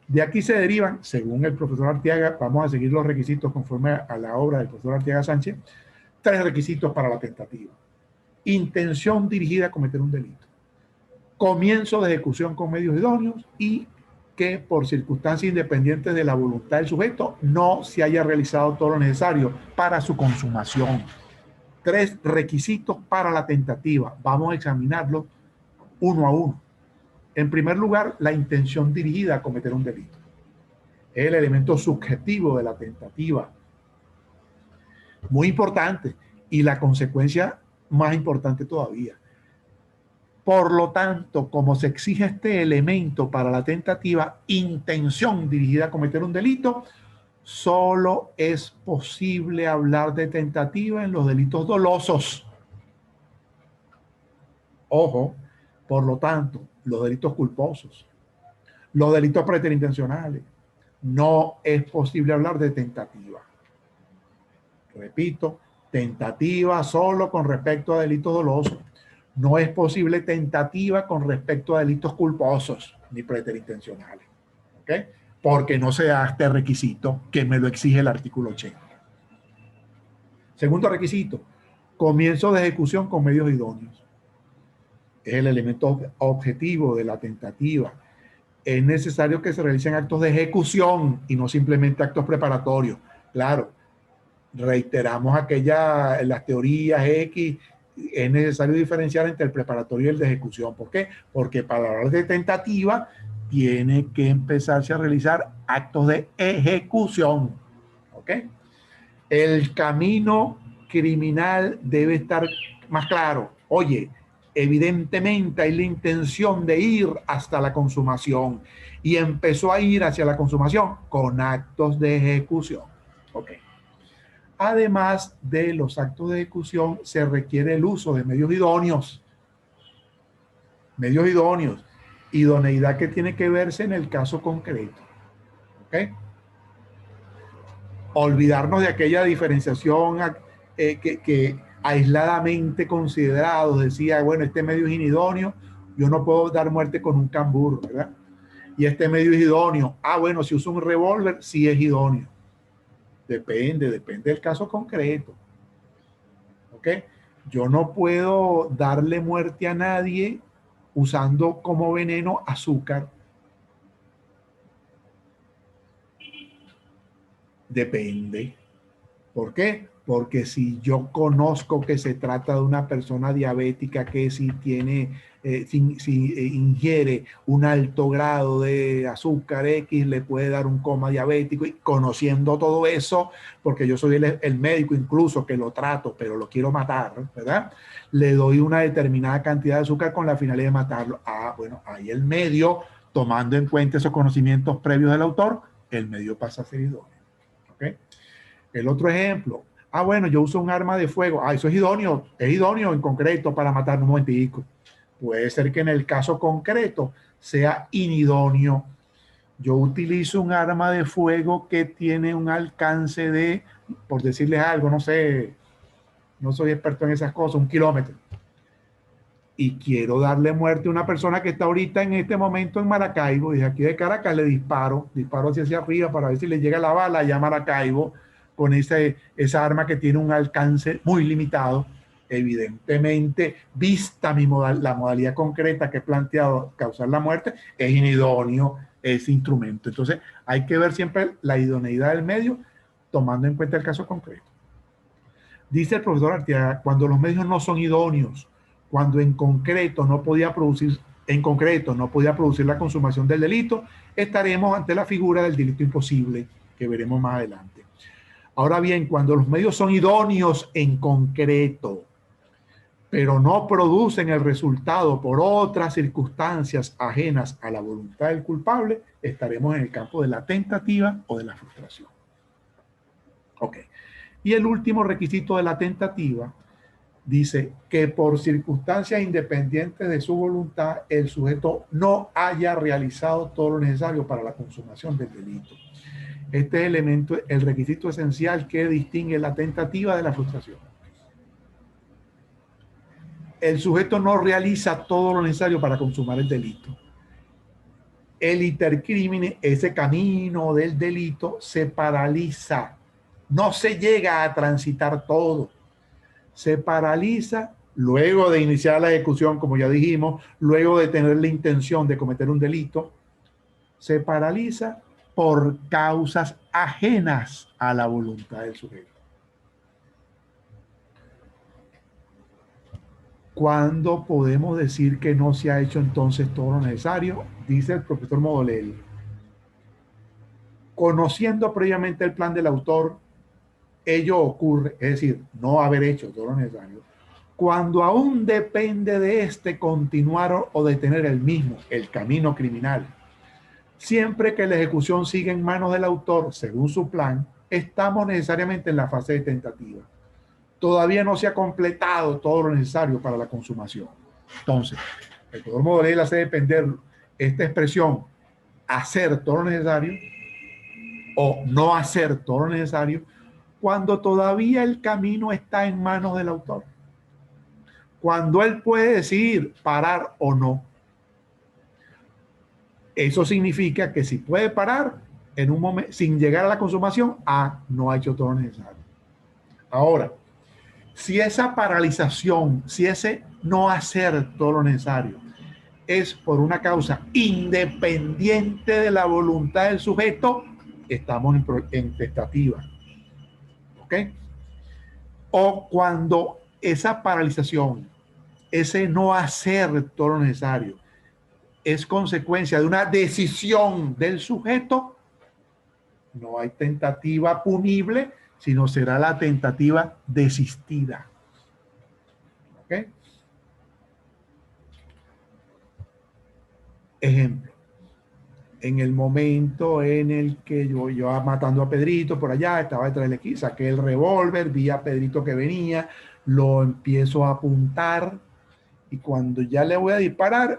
De aquí se derivan, según el profesor Arteaga, vamos a seguir los requisitos conforme a la obra del profesor Arteaga Sánchez, 3 requisitos para la tentativa. Intención dirigida a cometer un delito. Comienzo de ejecución con medios idóneos y que por circunstancias independientes de la voluntad del sujeto no se haya realizado todo lo necesario para su consumación. 3 requisitos para la tentativa. Vamos a examinarlos uno a uno. En primer lugar, la intención dirigida a cometer un delito. Es el elemento subjetivo de la tentativa. Muy importante. Y la consecuencia más importante todavía. Por lo tanto, como se exige este elemento para la tentativa, intención dirigida a cometer un delito, solo es posible hablar de tentativa en los delitos dolosos. Ojo, por lo tanto, los delitos culposos, los delitos preterintencionales, no es posible hablar de tentativa. Repito, tentativa solo con respecto a delitos dolosos. No es posible tentativa con respecto a delitos culposos ni preterintencionales. ¿Ok? Porque no se da este requisito que me lo exige el artículo 80. Segundo requisito, comienzo de ejecución con medios idóneos. Es el elemento objetivo de la tentativa. Es necesario que se realicen actos de ejecución y no simplemente actos preparatorios. Claro, reiteramos las teorías X, es necesario diferenciar entre el preparatorio y el de ejecución. ¿Por qué? Porque para hablar de tentativa tiene que empezarse a realizar actos de ejecución. ¿Ok? El camino criminal debe estar más claro. Oye, evidentemente hay la intención de ir hasta la consumación y empezó a ir hacia la consumación con actos de ejecución. Ok. Además de los actos de ejecución, se requiere el uso de medios idóneos. Medios idóneos. Idoneidad que tiene que verse en el caso concreto. ¿Ok? Olvidarnos de aquella diferenciación que aisladamente considerados decía, bueno, este medio es inidóneo, yo no puedo dar muerte con un cambur, ¿verdad? Y este medio es idóneo. Ah, bueno, si uso un revólver, sí es idóneo. Depende del caso concreto. ¿Ok? Yo no puedo darle muerte a nadie usando como veneno azúcar. Depende. ¿Por qué? Porque si yo conozco que se trata de una persona diabética que si tiene, si ingiere un alto grado de azúcar X, le puede dar un coma diabético, y conociendo todo eso, porque yo soy el médico incluso que lo trato, pero lo quiero matar, ¿verdad? Le doy una determinada cantidad de azúcar con la finalidad de matarlo. Ah, bueno, ahí el medio, tomando en cuenta esos conocimientos previos del autor, el medio pasa a ser idóneo. ¿Ok? El otro ejemplo, ah, bueno, yo uso un arma de fuego, ah, eso es idóneo en concreto para matar un momentico. Puede ser que en el caso concreto sea inidóneo. Yo utilizo un arma de fuego que tiene un alcance de, por decirles algo, no sé, no soy experto en esas cosas, 1 kilómetro. Y quiero darle muerte a una persona que está ahorita en este momento en Maracaibo, y aquí de Caracas le disparo hacia arriba para ver si le llega la bala allá a Maracaibo, con esa arma que tiene un alcance muy limitado. Evidentemente, vista la modalidad concreta que he planteado, causar la muerte, es inidóneo ese instrumento. Entonces, hay que ver siempre la idoneidad del medio, tomando en cuenta el caso concreto. Dice el profesor Arteaga, cuando los medios no son idóneos, cuando en concreto no podía producir la consumación del delito, estaremos ante la figura del delito imposible, que veremos más adelante. Ahora bien, cuando los medios son idóneos en concreto, pero no producen el resultado por otras circunstancias ajenas a la voluntad del culpable, estaremos en el campo de la tentativa o de la frustración. Ok. Y el último requisito de la tentativa dice que por circunstancias independientes de su voluntad, el sujeto no haya realizado todo lo necesario para la consumación del delito. Este elemento es el requisito esencial que distingue la tentativa de la frustración. El sujeto no realiza todo lo necesario para consumar el delito. El iter crimine, ese camino del delito, se paraliza. No se llega a transitar todo. Se paraliza luego de iniciar la ejecución, como ya dijimos, luego de tener la intención de cometer un delito. Se paraliza por causas ajenas a la voluntad del sujeto. ¿Cuándo podemos decir que no se ha hecho entonces todo lo necesario? Dice el profesor Modolelli. Conociendo previamente el plan del autor, ello ocurre, es decir, no haber hecho todo lo necesario, cuando aún depende de este continuar o detener el mismo, el camino criminal. Siempre que la ejecución sigue en manos del autor, según su plan, estamos necesariamente en la fase de tentativa. Todavía no se ha completado todo lo necesario para la consumación. Entonces, el profesor Modolelli hace depender esta expresión, hacer todo lo necesario o no hacer todo lo necesario, cuando todavía el camino está en manos del autor. Cuando él puede decidir parar o no. Eso significa que si puede parar en un momento, sin llegar a la consumación, no ha hecho todo lo necesario. Ahora, si esa paralización, si ese no hacer todo lo necesario es por una causa independiente de la voluntad del sujeto, estamos en tentativa. ¿Ok? O cuando esa paralización, ese no hacer todo lo necesario, es consecuencia de una decisión del sujeto, no hay tentativa punible, sino será la tentativa desistida. ¿Ok? Ejemplo. En el momento en el que yo iba matando a Pedrito por allá, estaba detrás del equipo, saqué el revólver, vi a Pedrito que venía, lo empiezo a apuntar y cuando ya le voy a disparar,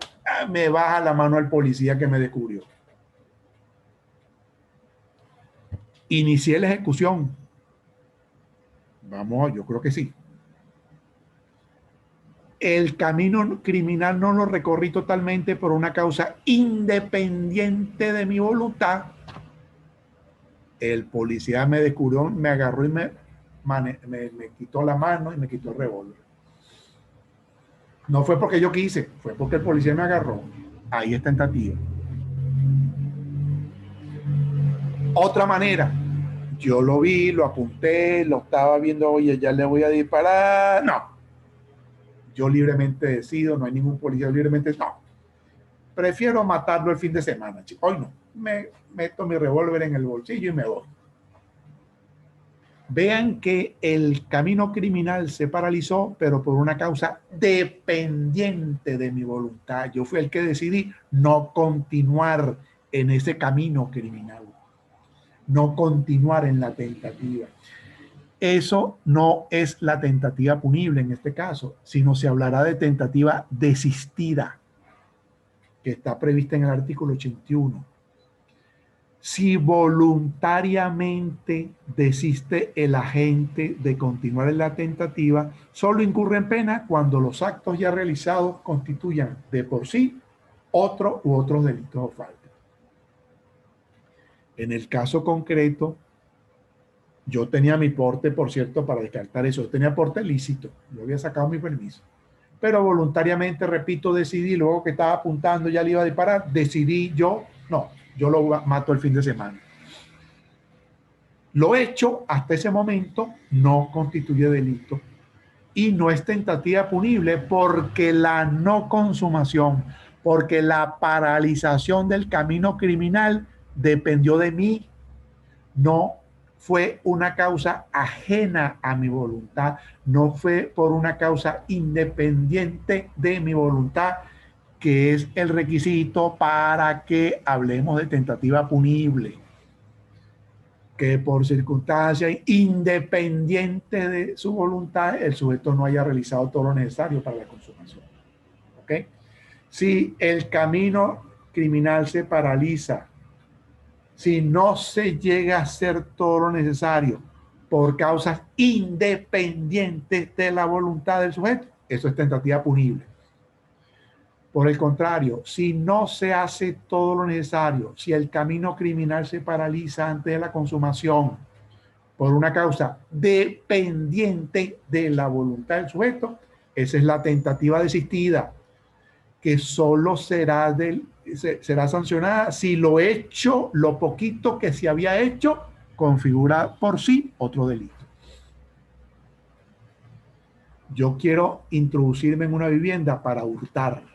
me baja la mano al policía que me descubrió. Inicié la ejecución. Vamos, yo creo que sí. El camino criminal no lo recorrí totalmente por una causa independiente de mi voluntad. El policía me descubrió, me agarró y me quitó la mano y me quitó el revólver. No fue porque yo quise, fue porque el policía me agarró. Ahí es tentativa. Otra manera, yo lo vi, lo apunté, lo estaba viendo, oye, ya le voy a disparar. No, yo libremente decido, no hay ningún policía libremente, no. Prefiero matarlo el fin de semana, chico. Hoy no, me meto mi revólver en el bolsillo y me voy. Vean que el camino criminal se paralizó, pero por una causa dependiente de mi voluntad. Yo fui el que decidí no continuar en ese camino criminal, no continuar en la tentativa. Eso no es la tentativa punible en este caso, sino se hablará de tentativa desistida, que está prevista en el artículo 81. Si voluntariamente desiste el agente de continuar en la tentativa, solo incurre en pena cuando los actos ya realizados constituyan de por sí otro u otros delitos o faltas. En el caso concreto, yo tenía mi porte, por cierto, para descartar eso. Yo tenía porte lícito. Yo había sacado mi permiso. Pero voluntariamente, repito, decidí, luego que estaba apuntando, ya le iba a disparar, decidí yo, no, yo lo mato el fin de semana. Lo hecho hasta ese momento no constituye delito y no es tentativa punible porque la no consumación, porque la paralización del camino criminal dependió de mí, no fue una causa ajena a mi voluntad, no fue por una causa independiente de mi voluntad, que es el requisito para que hablemos de tentativa punible. Que por circunstancias independiente de su voluntad, el sujeto no haya realizado todo lo necesario para la consumación. ¿Ok? Si el camino criminal se paraliza, si no se llega a hacer todo lo necesario por causas independientes de la voluntad del sujeto, eso es tentativa punible. Por el contrario, si no se hace todo lo necesario, si el camino criminal se paraliza antes de la consumación por una causa dependiente de la voluntad del sujeto, esa es la tentativa desistida, que solo será sancionada si lo hecho, lo poquito que se había hecho, configura por sí otro delito. Yo quiero introducirme en una vivienda para hurtar.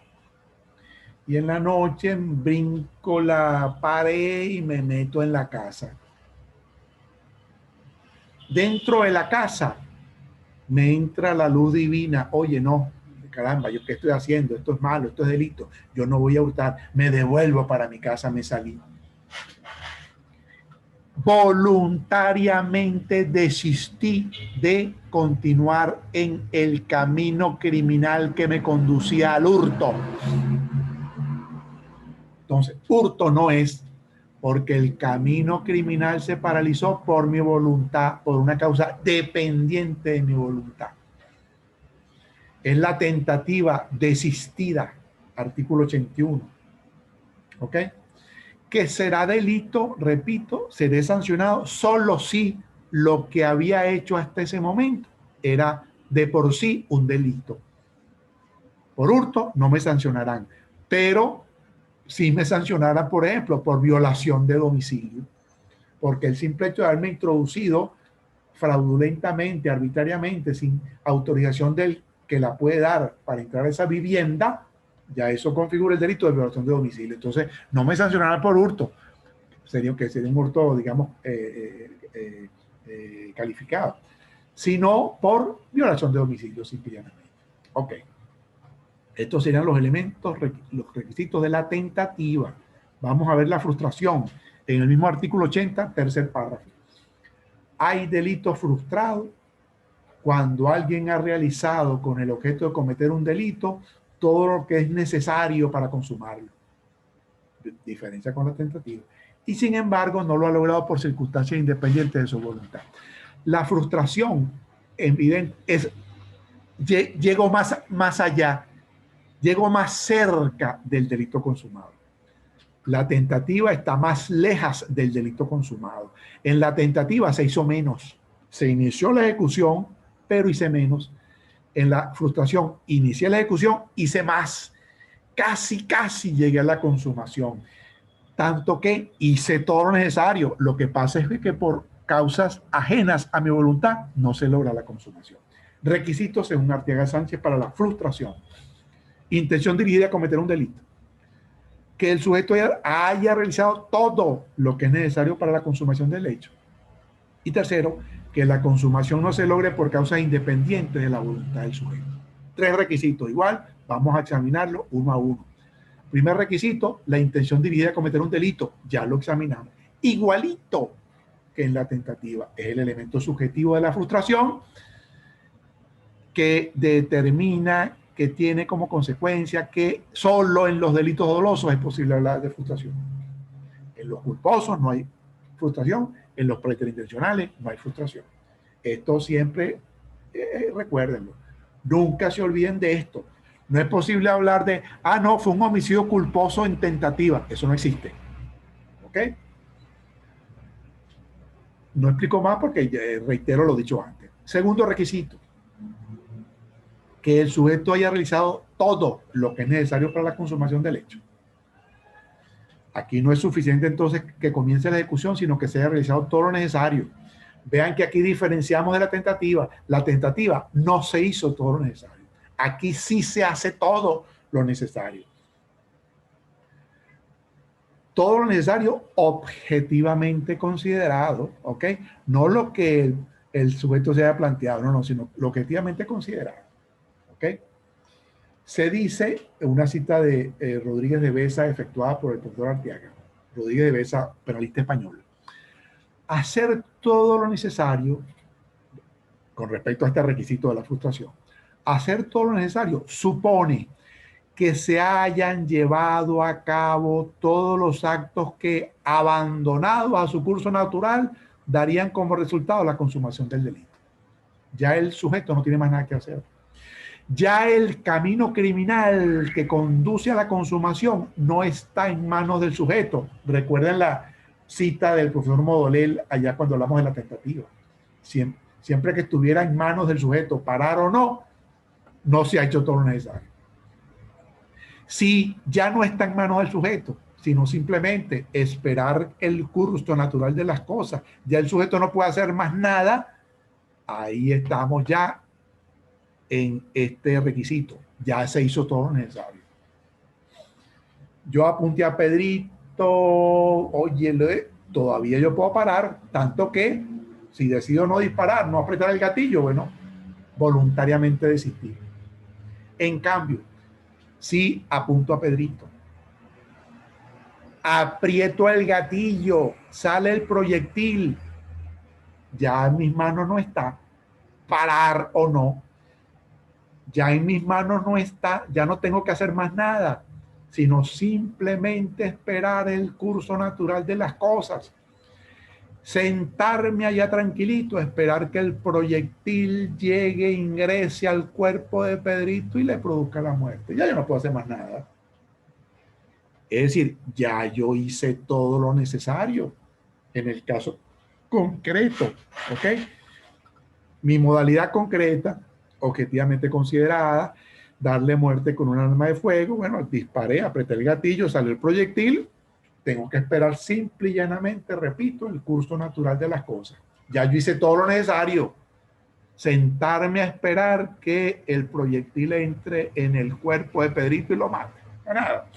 Y en la noche brinco la pared y me meto en la casa. Dentro de la casa me entra la luz divina. Oye, no, caramba, ¿yo qué estoy haciendo? Esto es malo, esto es delito. Yo no voy a hurtar. Me devuelvo para mi casa, me salí. Voluntariamente desistí de continuar en el camino criminal que me conducía al hurto. Entonces, hurto no es, porque el camino criminal se paralizó por mi voluntad, por una causa dependiente de mi voluntad. Es la tentativa desistida, artículo 81. ¿Ok? Que será delito, repito, seré sancionado solo si lo que había hecho hasta ese momento era de por sí un delito. Por hurto no me sancionarán, pero si me sancionara, por ejemplo, por violación de domicilio, porque el simple hecho de haberme introducido fraudulentamente, arbitrariamente, sin autorización del que la puede dar para entrar a esa vivienda, ya eso configura el delito de violación de domicilio. Entonces, no me sancionarán por hurto, sería un hurto, digamos, calificado, sino por violación de domicilio, simplemente. Ok. Estos serían los elementos, los requisitos de la tentativa. Vamos a ver la frustración. En el mismo artículo 80, tercer párrafo. Hay delito frustrado cuando alguien ha realizado con el objeto de cometer un delito todo lo que es necesario para consumarlo. Diferencia con la tentativa. Y sin embargo, no lo ha logrado por circunstancias independientes de su voluntad. La frustración evidente es, llego más allá, llego más cerca del delito consumado. La tentativa está más lejos del delito consumado. En la tentativa se hizo menos. Se inició la ejecución, pero hice menos. En la frustración inicié la ejecución, hice más. Casi llegué a la consumación. Tanto que hice todo lo necesario. Lo que pasa es que por causas ajenas a mi voluntad no se logra la consumación. Requisitos según Arteaga Sánchez para la frustración. Intención dirigida a cometer un delito. Que el sujeto haya realizado todo lo que es necesario para la consumación del hecho. Y tercero, que la consumación no se logre por causas independientes de la voluntad del sujeto. 3 requisitos. Igual, vamos a examinarlo uno a uno. Primer requisito, la intención dirigida a cometer un delito. Ya lo examinamos. Igualito que en la tentativa. Es el elemento subjetivo de la frustración que determina, que tiene como consecuencia que solo en los delitos dolosos es posible hablar de frustración. En los culposos no hay frustración, en los preterintencionales no hay frustración. Esto siempre, recuérdenlo, nunca se olviden de esto. No es posible hablar de, no, fue un homicidio culposo en tentativa. Eso no existe. ¿Ok? No explico más porque reitero lo dicho antes. Segundo requisito, que el sujeto haya realizado todo lo que es necesario para la consumación del hecho. Aquí no es suficiente entonces que comience la ejecución, sino que se haya realizado todo lo necesario. Vean que aquí diferenciamos de la tentativa. La tentativa no se hizo todo lo necesario. Aquí sí se hace todo lo necesario. Todo lo necesario objetivamente considerado, ¿ok? No lo que el sujeto se haya planteado, no, sino lo objetivamente considerado, ¿ok? Se dice, una cita de Rodríguez de Besa efectuada por el doctor Arteaga, Rodríguez de Besa, penalista español, hacer todo lo necesario con respecto a este requisito de la frustración. Hacer todo lo necesario supone que se hayan llevado a cabo todos los actos que, abandonados a su curso natural, darían como resultado la consumación del delito. Ya el sujeto no tiene más nada que hacer. Ya el camino criminal que conduce a la consumación no está en manos del sujeto. Recuerden la cita del profesor Modolel allá cuando hablamos de la tentativa. Siempre que estuviera en manos del sujeto, parar o no, no se ha hecho todo lo necesario. Si ya no está en manos del sujeto, sino simplemente esperar el curso natural de las cosas, ya el sujeto no puede hacer más nada, ahí estamos ya en este requisito. Ya se hizo todo lo necesario. Yo apunté a Pedrito, oye, todavía yo puedo parar, tanto que si decido no disparar, no apretar el gatillo, bueno, voluntariamente desistir. En cambio, si apunto a Pedrito, aprieto el gatillo, sale el proyectil, ya en mis manos no está parar o no. Ya en mis manos no está, ya no tengo que hacer más nada, sino simplemente esperar el curso natural de las cosas. Sentarme allá tranquilito, esperar que el proyectil llegue, ingrese al cuerpo de Pedrito y le produzca la muerte. Ya yo no puedo hacer más nada. Es decir, ya yo hice todo lo necesario en el caso concreto, ¿ok? Mi modalidad concreta, objetivamente considerada, darle muerte con un arma de fuego, bueno, disparé, apreté el gatillo, salió el proyectil, tengo que esperar simple y llanamente, repito, el curso natural de las cosas. Ya yo hice todo lo necesario. Sentarme a esperar que el proyectil entre en el cuerpo de Pedrito y lo mate. Nada.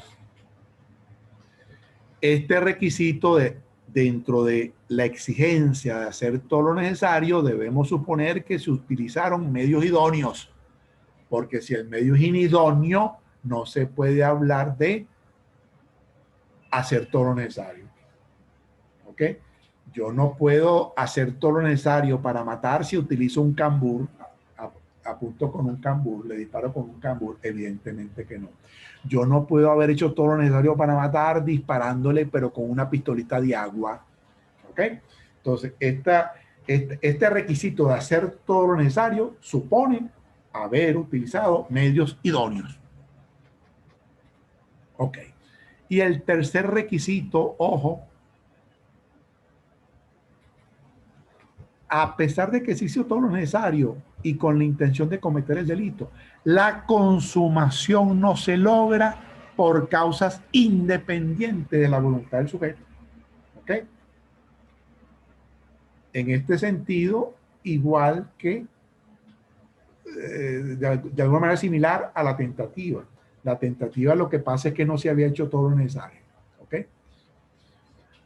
Este requisito dentro de la exigencia de hacer todo lo necesario, debemos suponer que se utilizaron medios idóneos, porque si el medio es inidóneo, no se puede hablar de hacer todo lo necesario. ¿Ok? Yo no puedo hacer todo lo necesario para matar si utilizo un cambur. apunto con un cambur, le disparo con un cambur, evidentemente que no. Yo no puedo haber hecho todo lo necesario para matar disparándole, pero con una pistolita de agua. ¿Ok? Entonces, este requisito de hacer todo lo necesario supone haber utilizado medios idóneos. Ok. Y el tercer requisito, ojo, a pesar de que se hizo todo lo necesario y con la intención de cometer el delito, la consumación no se logra por causas independientes de la voluntad del sujeto. ¿Ok? En este sentido, igual que de alguna manera similar a la tentativa. La tentativa lo que pasa es que no se había hecho todo lo necesario. ¿Ok?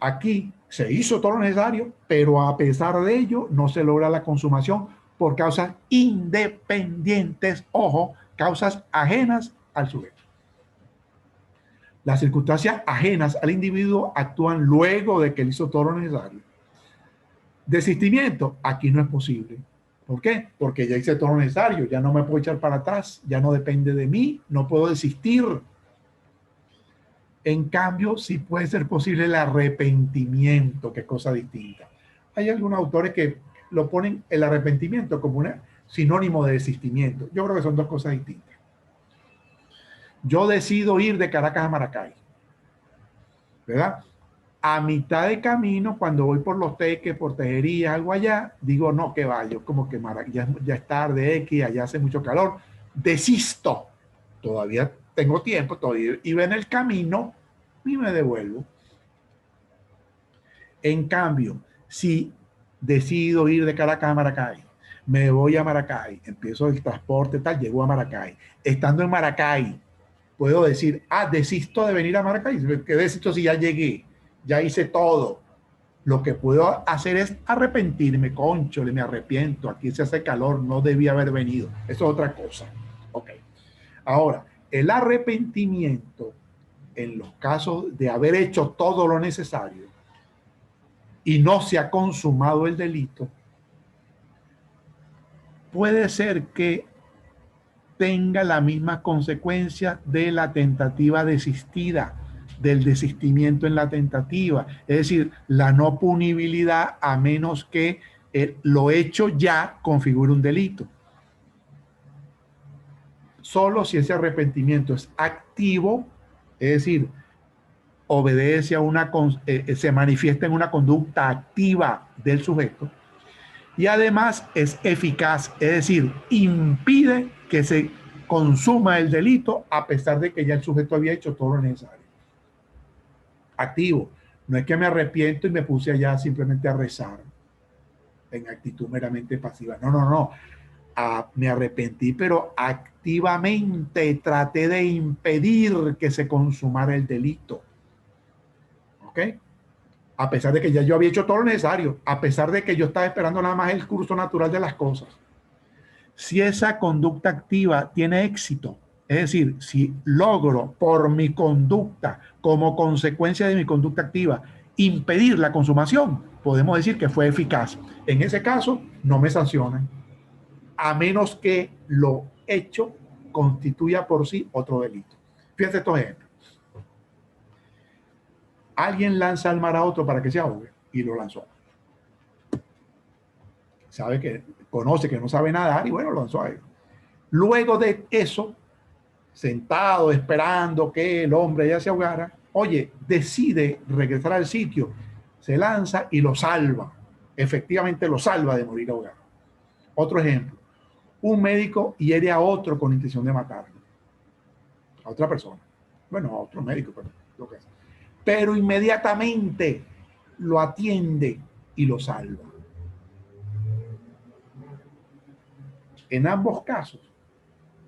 Aquí se hizo todo lo necesario, pero a pesar de ello no se logra la consumación por causas independientes, ojo, causas ajenas al sujeto. Las circunstancias ajenas al individuo actúan luego de que él hizo todo lo necesario. Desistimiento, aquí no es posible. ¿Por qué? Porque ya hice todo lo necesario, ya no me puedo echar para atrás, ya no depende de mí, no puedo desistir. En cambio, sí puede ser posible el arrepentimiento, que es cosa distinta. Hay algunos autores que lo ponen el arrepentimiento como un sinónimo de desistimiento. Yo creo que son dos cosas distintas. Yo decido ir de Caracas a Maracay, ¿verdad? A mitad de camino, cuando voy por Los Teques, por Tejería, algo allá, digo, no, que vaya, como que ya es tarde, X, allá hace mucho calor, desisto. Todavía tengo tiempo, todavía iba en el camino y me devuelvo. En cambio, si decido ir de Caracas a Maracay, me voy a Maracay, empiezo el transporte, tal, llego a Maracay. Estando en Maracay, puedo decir, desisto de venir a Maracay. ¿Qué desisto si ya llegué? Ya hice todo. Lo que puedo hacer es arrepentirme, conchole, me arrepiento, aquí se hace calor, no debía haber venido. Eso es otra cosa. Ok. Ahora, el arrepentimiento, en los casos de haber hecho todo lo necesario y no se ha consumado el delito, puede ser que tenga la misma consecuencia de la tentativa desistida, del desistimiento en la tentativa, es decir, la no punibilidad a menos que lo hecho ya configure un delito. Solo si ese arrepentimiento es activo, es decir, obedece a se manifiesta en una conducta activa del sujeto, y además es eficaz, es decir, impide que se consuma el delito a pesar de que ya el sujeto había hecho todo lo necesario. Activo. No es que me arrepiento y me puse allá simplemente a rezar en actitud meramente pasiva. No, no, no. Me arrepentí, pero activamente traté de impedir que se consumara el delito. ¿Ok? A pesar de que ya yo había hecho todo lo necesario, a pesar de que yo estaba esperando nada más el curso natural de las cosas. Si esa conducta activa tiene éxito, es decir, si logro por mi conducta, como consecuencia de mi conducta activa, impedir la consumación, podemos decir que fue eficaz. En ese caso, no me sancionan, a menos que lo hecho constituya por sí otro delito. Fíjense estos ejemplos. Alguien lanza al mar a otro para que se ahogue y lo lanzó. Sabe que conoce que no sabe nadar y bueno, lo lanzó a él. Luego de eso, sentado esperando que el hombre ya se ahogara, oye, decide regresar al sitio, se lanza y lo salva. Efectivamente lo salva de morir ahogado. Otro ejemplo, un médico hiere a otro con intención de matarlo, a otra persona. Bueno, a otro médico, pero lo que es. Pero inmediatamente lo atiende y lo salva. En ambos casos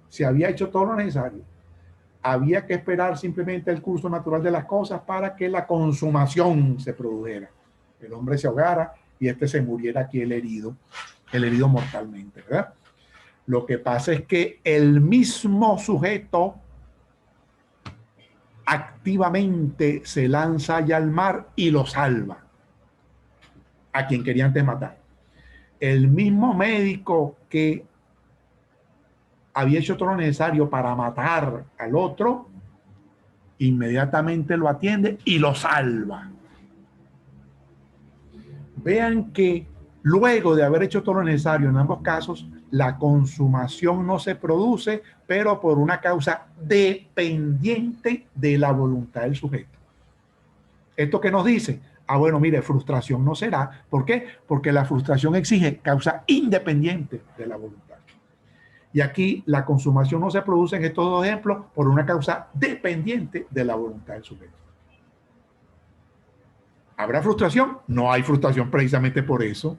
se había hecho todo lo necesario. Había que esperar simplemente el curso natural de las cosas para que la consumación se produjera. El hombre se ahogara y este se muriera aquí el herido mortalmente, ¿verdad? Lo que pasa es que el mismo sujeto activamente se lanza allá al mar y lo salva a quien quería antes matar. El mismo médico que había hecho todo lo necesario para matar al otro, inmediatamente lo atiende y lo salva. Vean que luego de haber hecho todo lo necesario en ambos casos, la consumación no se produce, pero por una causa dependiente de la voluntad del sujeto. ¿Esto qué nos dice? Ah, bueno, mire, frustración no será. ¿Por qué? Porque la frustración exige causa independiente de la voluntad. Y aquí la consumación no se produce en estos dos ejemplos por una causa dependiente de la voluntad del sujeto. ¿Habrá frustración? No hay frustración precisamente por eso.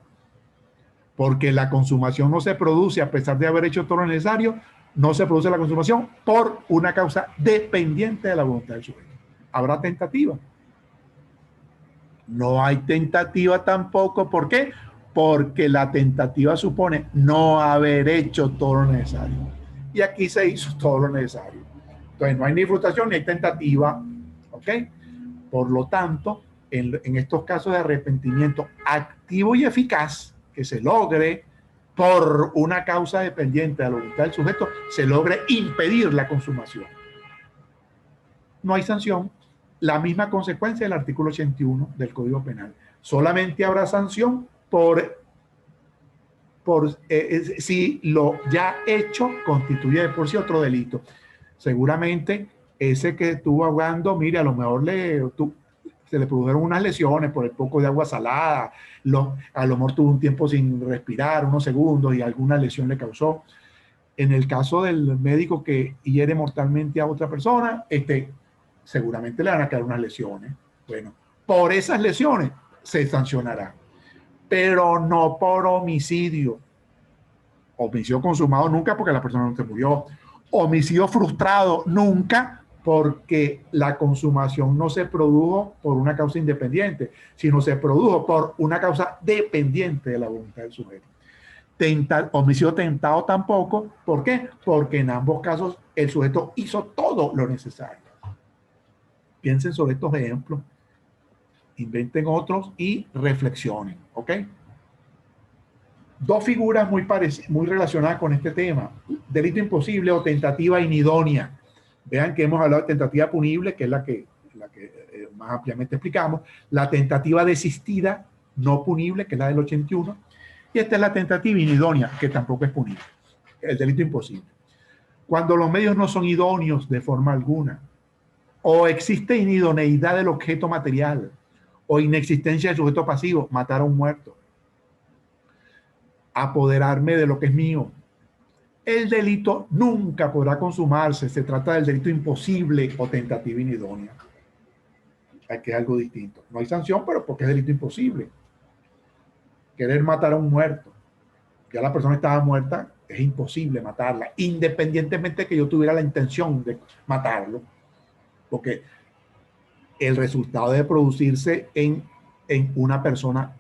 Porque la consumación no se produce a pesar de haber hecho todo lo necesario, no se produce la consumación por una causa dependiente de la voluntad del sujeto. ¿Habrá tentativa? No hay tentativa tampoco. ¿Por qué? Porque la tentativa supone no haber hecho todo lo necesario. Y aquí se hizo todo lo necesario. Entonces no hay ni frustración ni hay tentativa. ¿Ok? Por lo tanto, en estos casos de arrepentimiento activo y eficaz, que se logre por una causa dependiente de la voluntad del sujeto, se logre impedir la consumación. No hay sanción. La misma consecuencia del artículo 81 del Código Penal. Solamente habrá sanción si lo ya hecho constituye de por sí otro delito. Seguramente ese que estuvo ahogando, mire, a lo mejor se le produjeron unas lesiones por el poco de agua salada, a lo mejor tuvo un tiempo sin respirar, unos segundos, y alguna lesión le causó. En el caso del médico que hiere mortalmente a otra persona, seguramente le van a quedar unas lesiones. Bueno, por esas lesiones se sancionará, pero no por homicidio. Homicidio consumado nunca, porque la persona no se murió. Homicidio frustrado nunca, porque la consumación no se produjo por una causa independiente, sino se produjo por una causa dependiente de la voluntad del sujeto. Homicidio tentado tampoco. ¿Por qué? Porque en ambos casos el sujeto hizo todo lo necesario. Piensen sobre estos ejemplos, inventen otros y reflexionen. ¿Ok? Dos figuras muy relacionadas con este tema: delito imposible o tentativa inidónea. Vean que hemos hablado de tentativa punible, que es la que más ampliamente explicamos, la tentativa desistida no punible, que es la del 81, y esta es la tentativa inidónea, que tampoco es punible, el delito imposible. Cuando los medios no son idóneos de forma alguna, o existe inidoneidad del objeto material, o inexistencia del sujeto pasivo, matar a un muerto, apoderarme de lo que es mío, el delito nunca podrá consumarse. Se trata del delito imposible o tentativa inidónea. Aquí es algo distinto. No hay sanción, pero porque es delito imposible. Querer matar a un muerto, ya la persona estaba muerta, es imposible matarla, independientemente de que yo tuviera la intención de matarlo, porque el resultado debe producirse en una persona,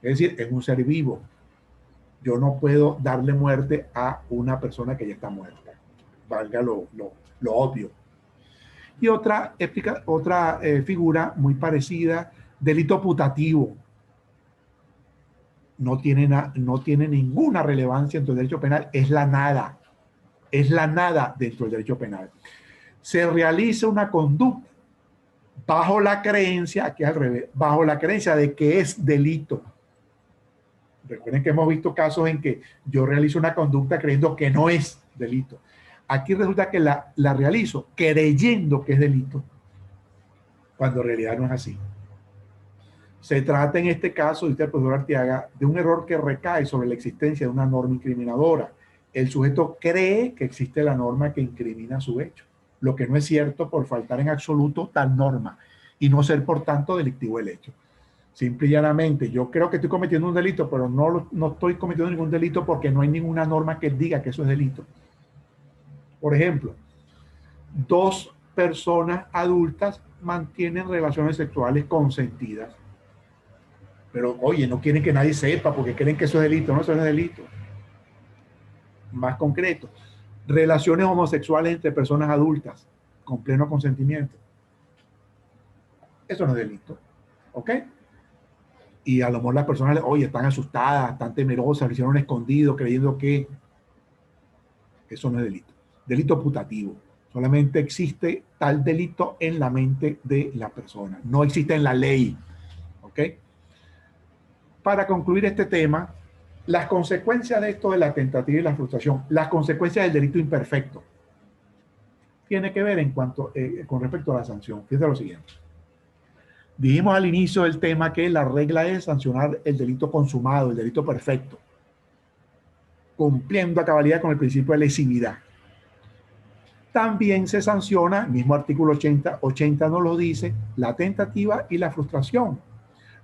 es decir, en un ser vivo. Yo no puedo darle muerte a una persona que ya está muerta, valga lo obvio. Y otra figura muy parecida, delito putativo. No tiene ninguna relevancia dentro del derecho penal, es la nada dentro del derecho penal. Se realiza una conducta bajo la creencia, aquí al revés, bajo la creencia de que es delito. Recuerden que hemos visto casos en que yo realizo una conducta creyendo que no es delito. Aquí resulta que la realizo creyendo que es delito, cuando en realidad no es así. Se trata en este caso, dice el profesor Arteaga, de un error que recae sobre la existencia de una norma incriminadora. El sujeto cree que existe la norma que incrimina su hecho, lo que no es cierto por faltar en absoluto tal norma y no ser por tanto delictivo el hecho. Simple y llanamente, yo creo que estoy cometiendo un delito, pero no estoy cometiendo ningún delito porque no hay ninguna norma que diga que eso es delito. Por ejemplo, dos personas adultas mantienen relaciones sexuales consentidas, pero oye, no quieren que nadie sepa porque creen que eso es delito. No, eso no es delito. Más concreto, relaciones homosexuales entre personas adultas con pleno consentimiento, eso no es delito. ¿Ok? Y a lo mejor las personas, oye, están asustadas, están temerosas, lo hicieron escondido, creyendo que Eso no es delito. Delito putativo. Solamente existe tal delito en la mente de la persona. No existe en la ley. ¿Ok? Para concluir este tema, las consecuencias de esto de la tentativa y la frustración, las consecuencias del delito imperfecto, tiene que ver en cuanto, con respecto a la sanción. Fíjense lo siguiente. Dijimos al inicio del tema que la regla es sancionar el delito consumado, el delito perfecto, cumpliendo a cabalidad con el principio de lesividad. También se sanciona, el mismo artículo 80 nos lo dice, la tentativa y la frustración.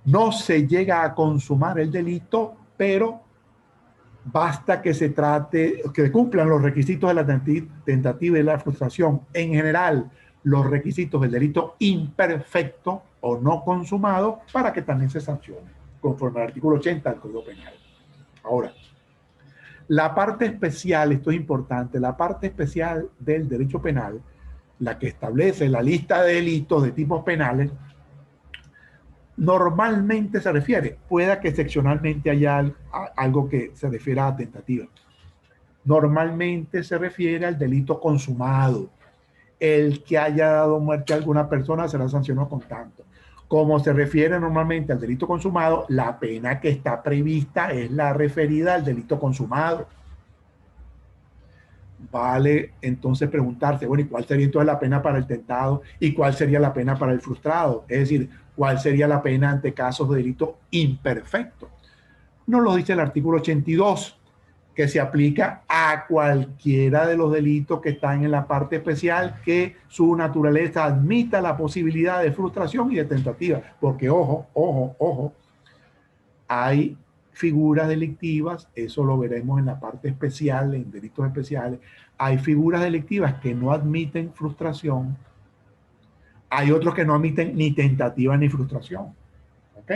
No se llega a consumar el delito, pero basta que se trate, que cumplan los requisitos de la tentativa y la frustración. En general, los requisitos del delito imperfecto o no consumado para que también se sancione, conforme al artículo 80 del Código Penal. Ahora, la parte especial, esto es importante, la parte especial del derecho penal, la que establece la lista de delitos de tipos penales, normalmente se refiere, pueda que excepcionalmente haya algo que se refiera a tentativa. Normalmente se refiere al delito consumado. El que haya dado muerte a alguna persona será sancionado con tanto. Como se refiere normalmente al delito consumado, la pena que está prevista es la referida al delito consumado. Vale entonces preguntarse, bueno, ¿y cuál sería entonces la pena para el tentado? ¿Y cuál sería la pena para el frustrado? Es decir, ¿cuál sería la pena ante casos de delito imperfecto? Nos lo dice el artículo 82, que se aplica a cualquiera de los delitos que están en la parte especial, que su naturaleza admita la posibilidad de frustración y de tentativa. Porque, ojo, hay figuras delictivas, eso lo veremos en la parte especial, en delitos especiales, hay figuras delictivas que no admiten frustración, hay otros que no admiten ni tentativa ni frustración, ¿ok?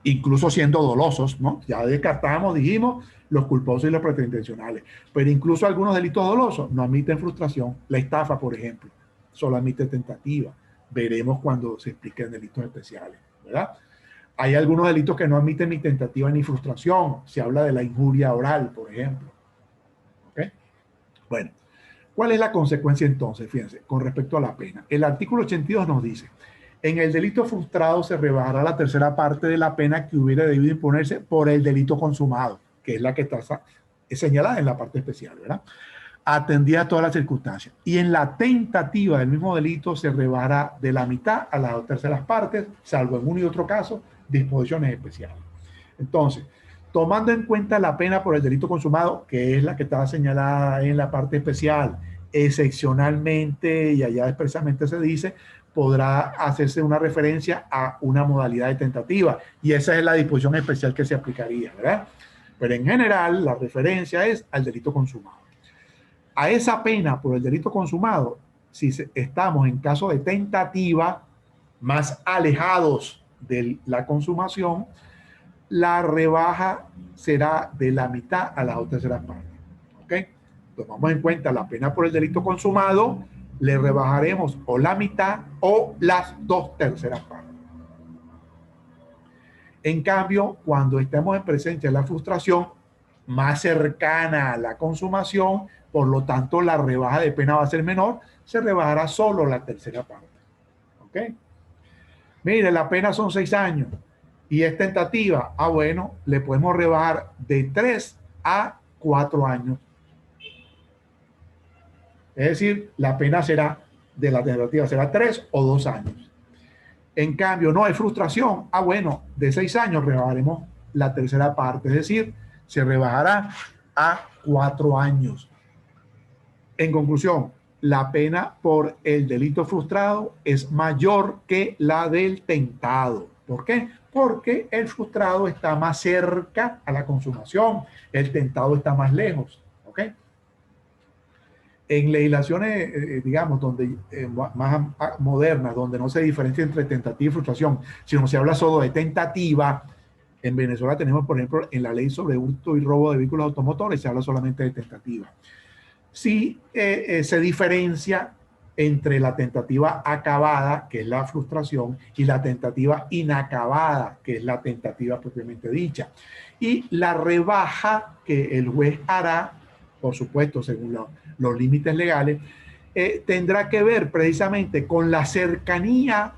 Incluso siendo dolosos, ¿no? Ya descartamos, dijimos, los culposos y los preterintencionales, pero incluso algunos delitos dolosos no admiten frustración, la estafa, por ejemplo, solo admite tentativa, veremos cuando se expliquen delitos especiales, ¿verdad? Hay algunos delitos que no admiten ni tentativa ni frustración. Se habla de la injuria oral, por ejemplo. ¿Ok? Bueno, ¿cuál es la consecuencia entonces? Fíjense, con respecto a la pena. El artículo 82 nos dice, en el delito frustrado se rebajará la tercera parte de la pena que hubiera debido imponerse por el delito consumado, que es la que está señalada en la parte especial, ¿verdad? Atendida a todas las circunstancias. Y en la tentativa del mismo delito se rebajará de la mitad a las 2/3 partes, salvo en uno y otro caso, disposiciones especiales. Entonces, tomando en cuenta la pena por el delito consumado, que es la que está señalada en la parte especial, excepcionalmente, y allá expresamente se dice, podrá hacerse una referencia a una modalidad de tentativa, y esa es la disposición especial que se aplicaría, ¿verdad? Pero en general, la referencia es al delito consumado. A esa pena por el delito consumado, si estamos en caso de tentativa, más alejados de la consumación, la rebaja será de la mitad a las 2/3 partes. ¿Ok? Tomamos en cuenta la pena por el delito consumado, le rebajaremos o la mitad o las 2/3 partes. En cambio, cuando estemos en presencia de la frustración más cercana a la consumación, por lo tanto la rebaja de pena va a ser menor, se rebajará solo la tercera parte. ¿Ok? Mire, la pena son 6 años y es tentativa. Ah, bueno, le podemos rebajar de 3 a 4 años. Es decir, la pena será de la tentativa, será 3 o 2 años. En cambio, no hay frustración. Ah, bueno, de 6 años rebajaremos la tercera parte, es decir, se rebajará a 4 años. En conclusión, la pena por el delito frustrado es mayor que la del tentado. ¿Por qué? Porque el frustrado está más cerca a la consumación, el tentado está más lejos. ¿Ok? En legislaciones, digamos, donde más modernas, donde no se diferencia entre tentativa y frustración, sino se habla solo de tentativa, en Venezuela tenemos, por ejemplo, en la ley sobre hurto y robo de vehículos automotores, se habla solamente de tentativa. Sí se diferencia entre la tentativa acabada, que es la frustración, y la tentativa inacabada, que es la tentativa propiamente dicha. Y la rebaja que el juez hará por supuesto, según los límites legales, tendrá que ver precisamente con la cercanía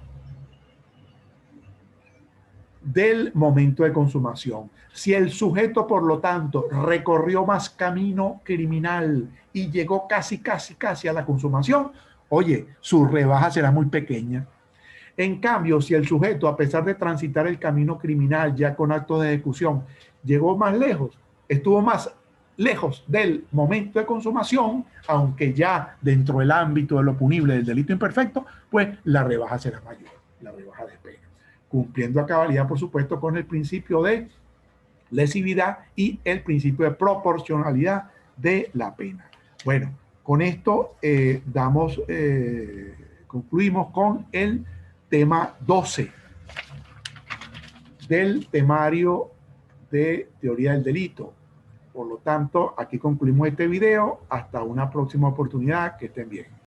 del momento de consumación. Si el sujeto, por lo tanto, recorrió más camino criminal y llegó casi a la consumación, oye, su rebaja será muy pequeña. En cambio, si el sujeto, a pesar de transitar el camino criminal ya con acto de ejecución, llegó más lejos, estuvo más lejos del momento de consumación, aunque ya dentro del ámbito de lo punible del delito imperfecto, pues la rebaja será mayor, la rebaja de pena, cumpliendo a cabalidad, por supuesto, con el principio de lesividad y el principio de proporcionalidad de la pena. Bueno, con esto concluimos con el tema 12 del temario de teoría del delito. Por lo tanto, aquí concluimos este video. Hasta una próxima oportunidad. Que estén bien.